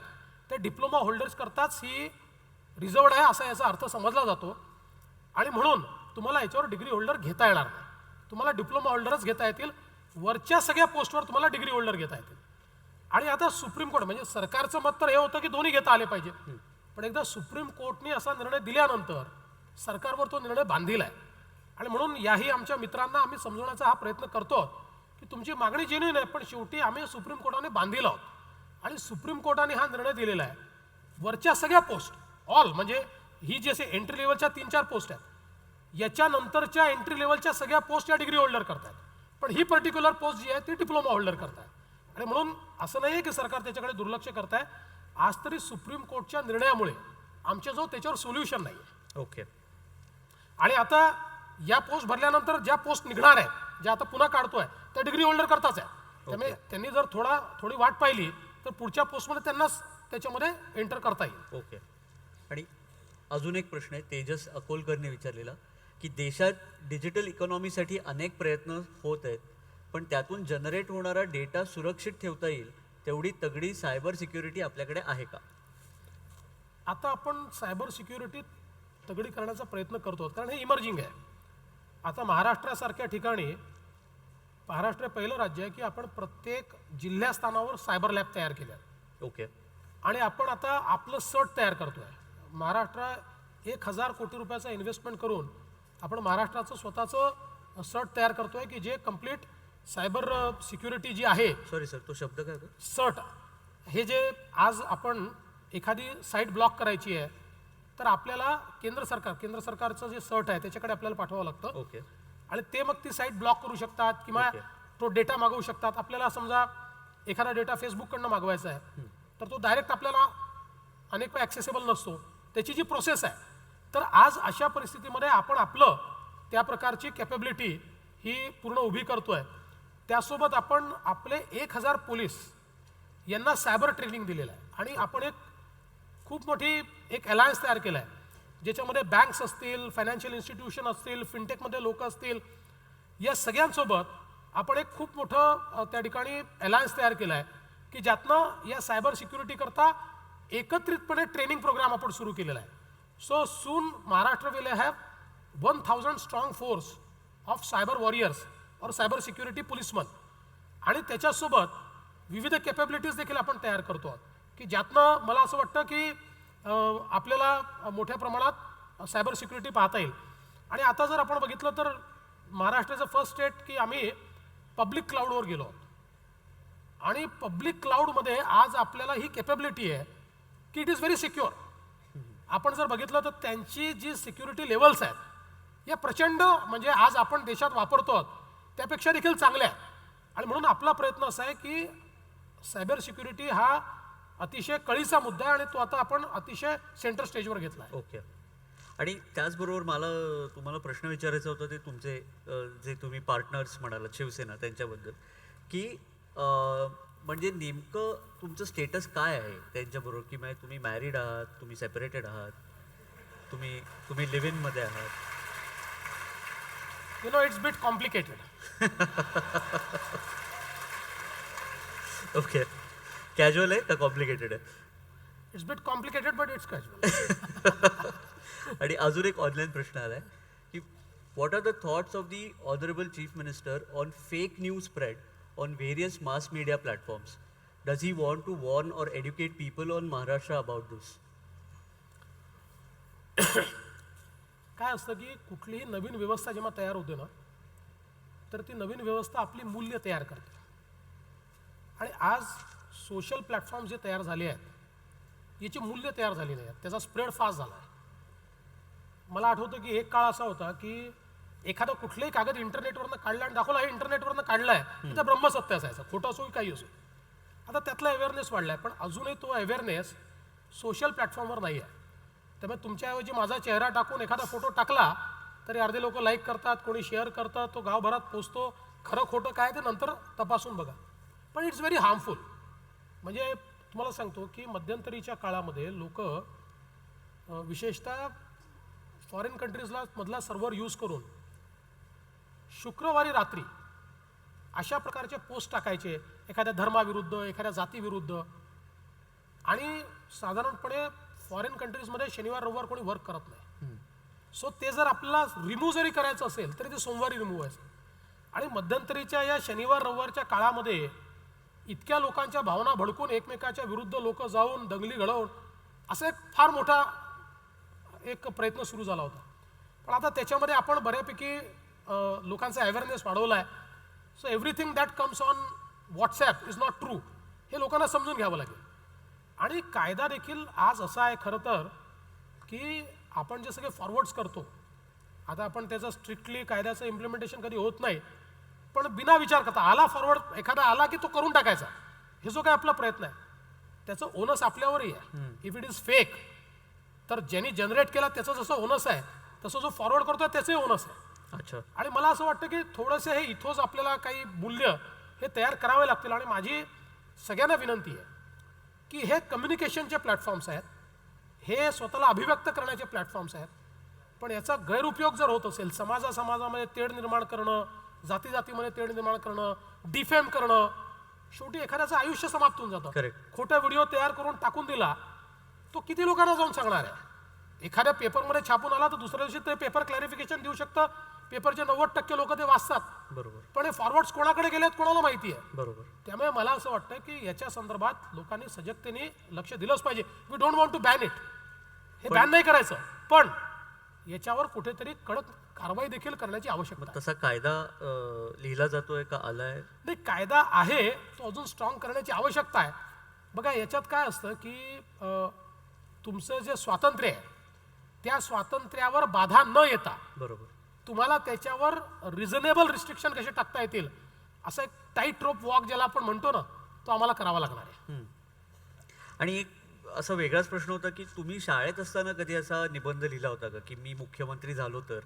त्या डिप्लोमा होल्डर्स करताच ही रिझर्वड आहे असा याचा अर्थ समजला जातो. आणि म्हणून तुम्हाला याच्यावर डिग्री होल्डर घेता येणार नाही. तुम्हाला डिप्लोमा होल्डरच घेता येतील. वरच्या सगळ्या पोस्टवर तुम्हाला डिग्री होल्डर घेता येतील. आणि आता सुप्रीम कोर्ट म्हणजे सरकारचं मत तर हे होतं की दोन्ही घेता आले पाहिजे. पण एकदा सुप्रीम कोर्टने असा निर्णय दिल्यानंतर सरकारवर तो निर्णय बांधील आहे. आणि म्हणून याही आमच्या मित्रांना आम्ही समजवण्याचा हा प्रयत्न करतो की तुमची मागणी जेन्युइन आहे पण शेवटी आम्ही सुप्रीम कोर्टाने बांधील आहोत. आणि सुप्रीम कोर्टाने हा निर्णय दिलेला आहे वरच्या सगळ्या पोस्ट ऑल म्हणजे ही जसे एंट्री लेवलच्या 3-4 पोस्ट आहेत याच्यानंतरच्या एंट्री लेवलच्या सगळ्या पोस्ट या डिग्री होल्डर करतात. पण ही पर्टिक्युलर पोस्ट जी आहे ती डिप्लोमा होल्डर करतात. आणि म्हणून असं नाही आहे की सरकार त्याच्याकडे दुर्लक्ष करत आहे. आज तरी सुप्रीम कोर्टच्या निर्णयामुळे आमच्याजवळ त्याच्यावर सोल्युशन नाही आहे.
ओके.
आणि आता या पोस्ट भरल्यानंतर ज्या पोस्ट निघणार आहेत ज्या आता पुन्हा काढतोय त्या डिग्री होल्डर करताच आहे. त्यामुळे त्यांनी जर थोडी वाट पाहिली तर पुढच्या पोस्टमध्ये त्यांनाच त्याच्यामध्ये एंटर करता येईल.
ओके. आणि अजून एक प्रश्न आहे तेजस अकोलकरने विचारलेला की देशात डिजिटल इकॉनॉमीसाठी अनेक प्रयत्न होत आहेत पण त्यातून जनरेट होणारा डेटा सुरक्षित ठेवता येईल तेवढी तगडी सायबर सिक्युरिटी आपल्याकडे आहे का?
आता आपण सायबर सिक्युरिटी तगडी करण्याचा प्रयत्न करतो कारण हे इमर्जिंग आहे. आता महाराष्ट्रासारख्या ठिकाणी महाराष्ट्र पहिलं राज्य आहे की आपण प्रत्येक जिल्ह्यास्थानावर सायबर लॅब तयार केल्या.
ओके.
आणि आपण आता आपलं सट तयार करतोय. महाराष्ट्र 1,000 कोटी रुपयाचा इन्व्हेस्टमेंट करून आपण महाराष्ट्राचं स्वतःचं सट तयार करतोय की जे कम्प्लीट सायबर सिक्युरिटी जी आहे.
सॉरी सर, तो शब्द काय होता?
सट. हे जे आज आपण एखादी साईट ब्लॉक करायची आहे तर आपल्याला केंद्र सरकारचं जे सट आहे त्याच्याकडे आपल्याला पाठवावं लागतं.
ओके.
आणि ते मग ती साईट ब्लॉक करू शकतात किंवा तो डेटा मागवू शकतात. आपल्याला समजा एखादा डेटा फेसबुककडनं मागवायचा आहे तर तो डायरेक्ट आपल्याला अनेक वेळा ॲक्सेसेबल नसतो. त्याची जी प्रोसेस आहे तर आज अशा परिस्थितीमध्ये आपण आपलं त्या प्रकारची कॅपेबिलिटी ही पूर्ण उभी करतोय. त्यासोबत आपण आपले 1,000 पोलीस यांना सायबर ट्रेनिंग दिलेलं आहे. आणि आपण एक खूप मोठी एक अलायन्स तयार केला आहे ज्याच्यामध्ये बँक्स असतील, फायनान्शियल इन्स्टिट्यूशन असतील, फिनटेकमध्ये लोक असतील, या सगळ्यांसोबत आपण एक खूप मोठं त्या ठिकाणी अलायन्स तयार केला आहे की ज्यातनं या सायबर सिक्युरिटी करता एकत्रितपणे ट्रेनिंग प्रोग्राम आपण सुरू केलेला आहे. So soon Maharashtra will have 1000 strong force of cyber warriors और सायबर सिक्युरिटी पोलिसमन. आणि त्याच्यासोबत विविध कॅपेबिलिटीज देखील आपण तयार करतो आहोत की ज्यातनं मला असं वाटतं की आपल्याला मोठ्या प्रमाणात सायबर सिक्युरिटी पाहता येईल. आणि आता जर आपण बघितलं तर महाराष्ट्राचं फर्स्ट स्टेट की आम्ही पब्लिक क्लाउडवर गेलो आहोत. आणि पब्लिक क्लाउडमध्ये आज आपल्याला ही कॅपेबिलिटी आहे की इट इज व्हेरी सिक्युअर. आपण जर बघितलं तर त्यांची जी सिक्युरिटी लेवल्स आहेत या प्रचंड म्हणजे आज आपण देशात वापरतो आहोत त्यापेक्षा देखील चांगल्या आहेत. आणि म्हणून आपला प्रयत्न असा आहे की सायबर सिक्युरिटी हा अतिशय कळीचा मुद्दा आहे आणि तो आता आपण अतिशय सेंटर स्टेजवर घेतला आहे.
ओके. आणि त्याचबरोबर मला तुम्हाला प्रश्न विचारायचा होता ते तुमचे जे तुम्ही पार्टनर्स म्हणालात शिवसेना त्यांच्याबद्दल की म्हणजे नेमकं तुमचं स्टेटस काय आहे त्यांच्याबरोबर की म्हणजे तुम्ही मॅरिड आहात, तुम्ही सेपरेटेड आहात, तुम्ही लिव्ह इनमध्ये आहात?
You know it's bit complicated.
Okay. Casual आहे का कॉम्प्लिकेटेड आहे?
It's bit complicated but it's casual.
आणि अजून एक ऑनलाईन प्रश्न आला आहे की what are the thoughts of the honourable chief minister on fake news spread on various mass media platforms? Does he want to warn or educate people on Maharashtra about this?
काय असतं की कुठलीही नवीन व्यवस्था जेव्हा तयार होते ना तर ती नवीन व्यवस्था आपली मूल्य तयार करते. आणि आज सोशल प्लॅटफॉर्म जे तयार झाले आहेत याची मूल्य तयार झाली नाही आहेत, त्याचा स्प्रेड फास्ट झाला आहे. मला आठवतं की एक काळ असा होता की एखादा कुठलाही कागद इंटरनेटवरनं काढला आणि दाखवला हे इंटरनेटवरनं काढला आहे तर ब्रह्मसत्य असायचं, खोटं असो की काही असो. आता त्यातला अवेअरनेस वाढला आहे पण अजूनही तो अवेअरनेस सोशल प्लॅटफॉर्मवर नाही आहे. त्यामुळे तुमच्याऐवजी माझा चेहरा टाकून एखादा फोटो टाकला तरी अर्धे लोक लाईक करतात, कोणी शेअर करतात, तो गावभरात पोचतो. खरं खोटं काय ते नंतर तपासून बघा. पण इट्स व्हेरी हार्मफुल. म्हणजे तुम्हाला सांगतो की मध्यंतरीच्या काळामध्ये लोक विशेषतः फॉरेन कंट्रीजला मधला सर्व्हर यूज करून शुक्रवारी रात्री अशा प्रकारचे पोस्ट टाकायचे एखाद्या धर्माविरुद्ध, एखाद्या जातीविरुद्ध. आणि साधारणपणे फॉरेन कंट्रीजमध्ये शनिवार रविवार कोणी वर्क करत नाही. सो ते जर आपल्याला रिमूव्ह जरी करायचं असेल तरी ते सोमवारी रिमूव्ह व्हायचं. आणि मध्यंतरीच्या या शनिवार रविवारच्या काळामध्ये इतक्या लोकांच्या भावना भडकून एकमेकाच्या विरुद्ध लोक जाऊन दंगली घडवून असा एक फार मोठा एक प्रयत्न सुरू झाला होता. पण आता त्याच्यामध्ये आपण बऱ्यापैकी लोकांचा अवेअरनेस वाढवला आहे. So everything that comes on WhatsApp is not true हे लोकांना समजून घ्यावं लागेल. आणि कायदा देखील आज असा आहे खरं तर की आपण जे सगळे फॉरवर्ड्स करतो आता आपण त्याचं स्ट्रिक्टली कायद्याचं इम्प्लिमेंटेशन कधी होत नाही पण बिना विचार करता आला फॉरवर्ड एखादा आला की तो करून टाकायचा हे जो काय आपला प्रयत्न आहे त्याचं ओनस आपल्यावरही आहे. इफ इट इज फेक तर ज्यांनी जनरेट केला त्याचं जसं ओनस आहे तसं जो फॉरवर्ड करतोय त्याचंही ओनस आहे.
अच्छा.
आणि मला असं वाटतं की थोडंसं हे इथोच आपल्याला काही मूल्य हे तयार करावे लागतील. आणि माझी सगळ्यांना विनंती आहे की हे कम्युनिकेशनचे प्लॅटफॉर्म्स आहेत, हे स्वतःला अभिव्यक्त करण्याचे प्लॅटफॉर्म्स आहेत. पण याचा गैरउपयोग जर होत असेल समाजामध्ये तेढ निर्माण करणं, जातीमध्ये तेढ निर्माण करणं, डिफेम करणं, शेवटी एखाद्याचं आयुष्य समाप्त होऊन जातं.
Correct.
खोटा व्हिडिओ तयार करून टाकून दिला तो किती लोकांना जाऊन सांगणार आहे? एखाद्या पेपरमध्ये छापून आला तर दुसऱ्या दिवशी ते पेपर क्लॅरिफिकेशन देऊ शकतं. पेपरचे 90% लोक ते वाचतात.
बरोबर.
पण हे फॉरवर्ड्स कोणाकडे गेलेत कोणाला माहिती आहे.
बरोबर.
त्यामुळे मला असं वाटतं की याच्या संदर्भात लोकांनी सजगतेने लक्ष दिलंच पाहिजे. We don't want to ban it. हे बॅन नाही करायचं पण याच्यावर कुठेतरी कडक कारवाई देखील करण्याची आवश्यकता आहे.
तसा कायदा लिहिला जातोय का आलाय?
नाही, कायदा आहे तो अजून स्ट्रॉंग करण्याची आवश्यकता आहे. बघा याच्यात काय असतं की तुमचं जे स्वातंत्र्य आहे त्या स्वातंत्र्यावर बाधा न येता
बरोबर
तुम्हाला त्याच्यावर रिझनेबल रिस्ट्रिक्शन कसे टाकता येतील असा एक टाईट रोप वॉक ज्याला आपण म्हणतो ना तो आम्हाला करावा लागणार आहे.
आणि एक असा वेगळाच प्रश्न होता की तुम्ही शाळेत असताना कधी असा निबंध लिहिला होता का की मी मुख्यमंत्री झालो तर?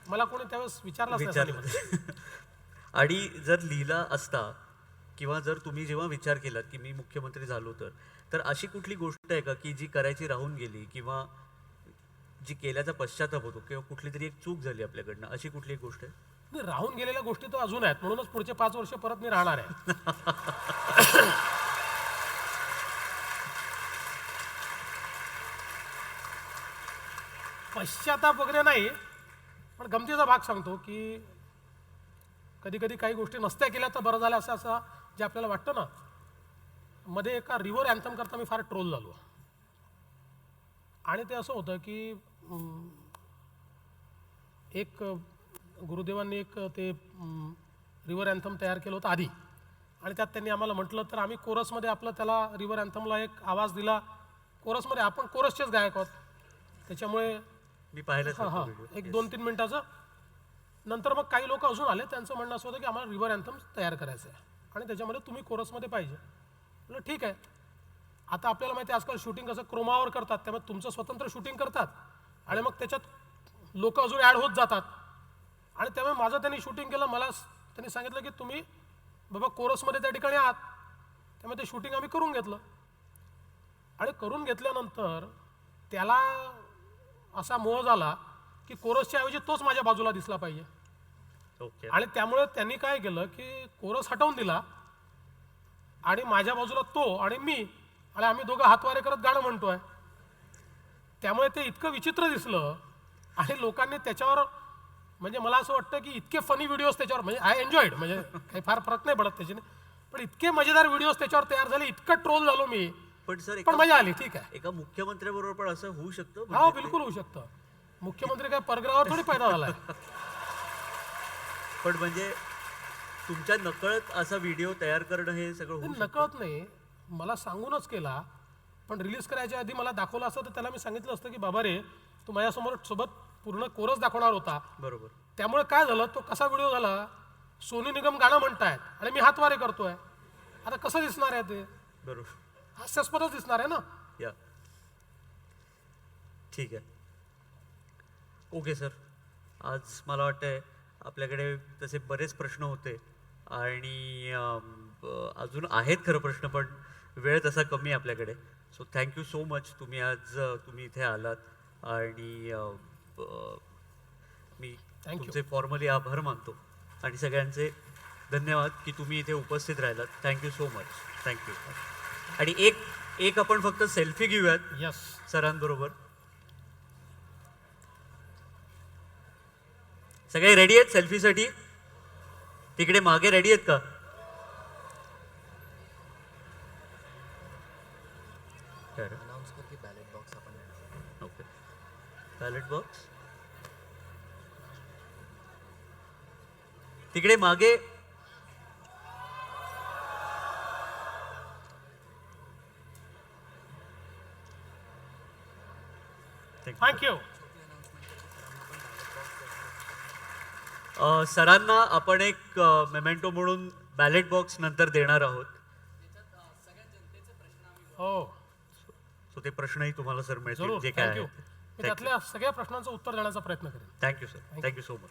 मला कोणी त्यावेळेस विचारलं
विचारलं आणि जर लिहिला असता किंवा जर तुम्ही जेव्हा विचार केलात की मी मुख्यमंत्री झालो तर अशी कुठली गोष्ट आहे का की जी करायची राहून गेली किंवा जी केल्याचा पश्चाताप होतो किंवा कुठली तरी एक चूक झाली आपल्याकडनं, अशी कुठली एक गोष्ट आहे?
नाही, राहून गेलेल्या गोष्टी तर अजून आहेत, म्हणूनच पुढचे 5 वर्ष परत मी राहणार आहे. पश्चाताप वगैरे नाही, पण गमतीचा भाग सांगतो की कधी कधी काही गोष्टी नसत्या केल्या तर बरं झालं असं असं जे आपल्याला वाटतं ना. मध्ये एका रिव्हर अँथम करता मी फार ट्रोल झालो आणि ते असं होतं की एक गुरुदेवांनी एक ते रिव्हर अँथम तयार केलं होतं आधी आणि त्यात त्यांनी आम्हाला म्हटलं तर आम्ही कोरसमध्ये आपलं त्याला रिव्हर अँथमला एक आवाज दिला. कोरसमध्ये आपण कोरसचेच गायक आहोत, त्याच्यामुळे
मी पाहिलं
हां हां एक 2-3 मिनिटाचं. नंतर मग काही लोक अजून आले, त्यांचं म्हणणं असं होतं की आम्हाला रिव्हर अँथम तयार करायचं आहे आणि त्याच्यामध्ये तुम्ही कोरसमध्ये पाहिजे. म्हटलं ठीक आहे. आता आपल्याला माहिती आहे आजकाल शूटिंग कसं क्रोमावर करतात, त्यामुळे तुमचं स्वतंत्र शूटिंग करतात आणि मग त्याच्यात लोक अजून ॲड होत जातात आणि त्यामुळे माझं त्यांनी शूटिंग केलं. मला त्यांनी सांगितलं की तुम्ही बाबा कोरसमध्ये त्या ठिकाणी आहात, त्यामुळे ते शूटिंग आम्ही करून घेतलं आणि करून घेतल्यानंतर त्याला असा मोह झाला की कोरसच्या ऐवजी तोच माझ्या बाजूला दिसला पाहिजे
ओके.
आणि त्यामुळे त्यांनी काय केलं की कोरस हटवून दिला आणि माझ्या बाजूला तो आणि मी आणि आम्ही दोघं हातवारे करत गाणं म्हणतोय. त्यामुळे ते इतकं विचित्र दिसलं आणि लोकांनी त्याच्यावर म्हणजे मला असं वाटतं की इतके फनी व्हिडिओज त्याच्यावर म्हणजे आय एन्जॉयड, म्हणजे काही फार फरक नाही पडत त्याच्याने, पण इतके मजेदार व्हिडिओज त्याच्यावर तयार झाले, इतकं ट्रोल झालो मी,
पण सर
पण मजा आली. ठीक आहे,
एका मुख्यमंत्र्याबरोबर पण असं होऊ शकतं?
हो
म्हणजे ते-
बिलकुल होऊ शकतं. मुख्यमंत्री काय परग्रहावर थोडी पैदा झालाय.
पण म्हणजे तुमच्या नकळत असा व्हिडिओ तयार करणं हे सगळं होऊ शकतं?
नकळत नाही, मला सांगूनच केला, पण रिलीज करायच्या आधी मला दाखवलं असतं तर त्याला मी सांगितलं असतं की बाबा रे तू माझ्यासमोर सोबत पूर्ण कोरस दाखवणार होता.
बरोबर.
त्यामुळे काय झालं, तो कसा व्हिडिओ झाला, सोनू निगम गाणं म्हणतायत आणि मी हातवारे करतोय. आता कसं दिसणार आहे ते?
बरोबर.
हास्यास्पदच दिसणार आहे ना.
या ठीक आहे. ओके सर, आज मला वाटतंय आपल्याकडे तसे बरेच प्रश्न होते आणि अजून आहेत खरं प्रश्न, पण वेळ तसा कमी आहे आपल्याकडे. सो थँक्यू सो मच, तुम्ही इथे आलात आणि मी
Thank you.
तुमचे फॉर्मली आभार मानतो आणि सगळ्यांचे धन्यवाद की तुम्ही इथे उपस्थित राहिलात. Thank you so much. थँक्यू. आणि एक आपण फक्त सेल्फी घेऊयात
यस,
सरांबरोबर. सगळे रेडी आहेत सेल्फीसाठी? तिकडे मागे रेडी आहेत का? ओके. बॅलेट बॉक्स तिकडे मागे.
थँक्यू.
सरांना आपण एक मेमेंटो म्हणून बॅलेट बॉक्स नंतर देणार आहोत.
हो
सो ते प्रश्नही तुम्हाला सर मिळतील
जरूर,
जे काय
थँक्यू.
आहेत.
मी त्यातल्या सगळ्या प्रश्नांचं उत्तर देण्याचा प्रयत्न करेन.
Thank you sir. Thank you so much.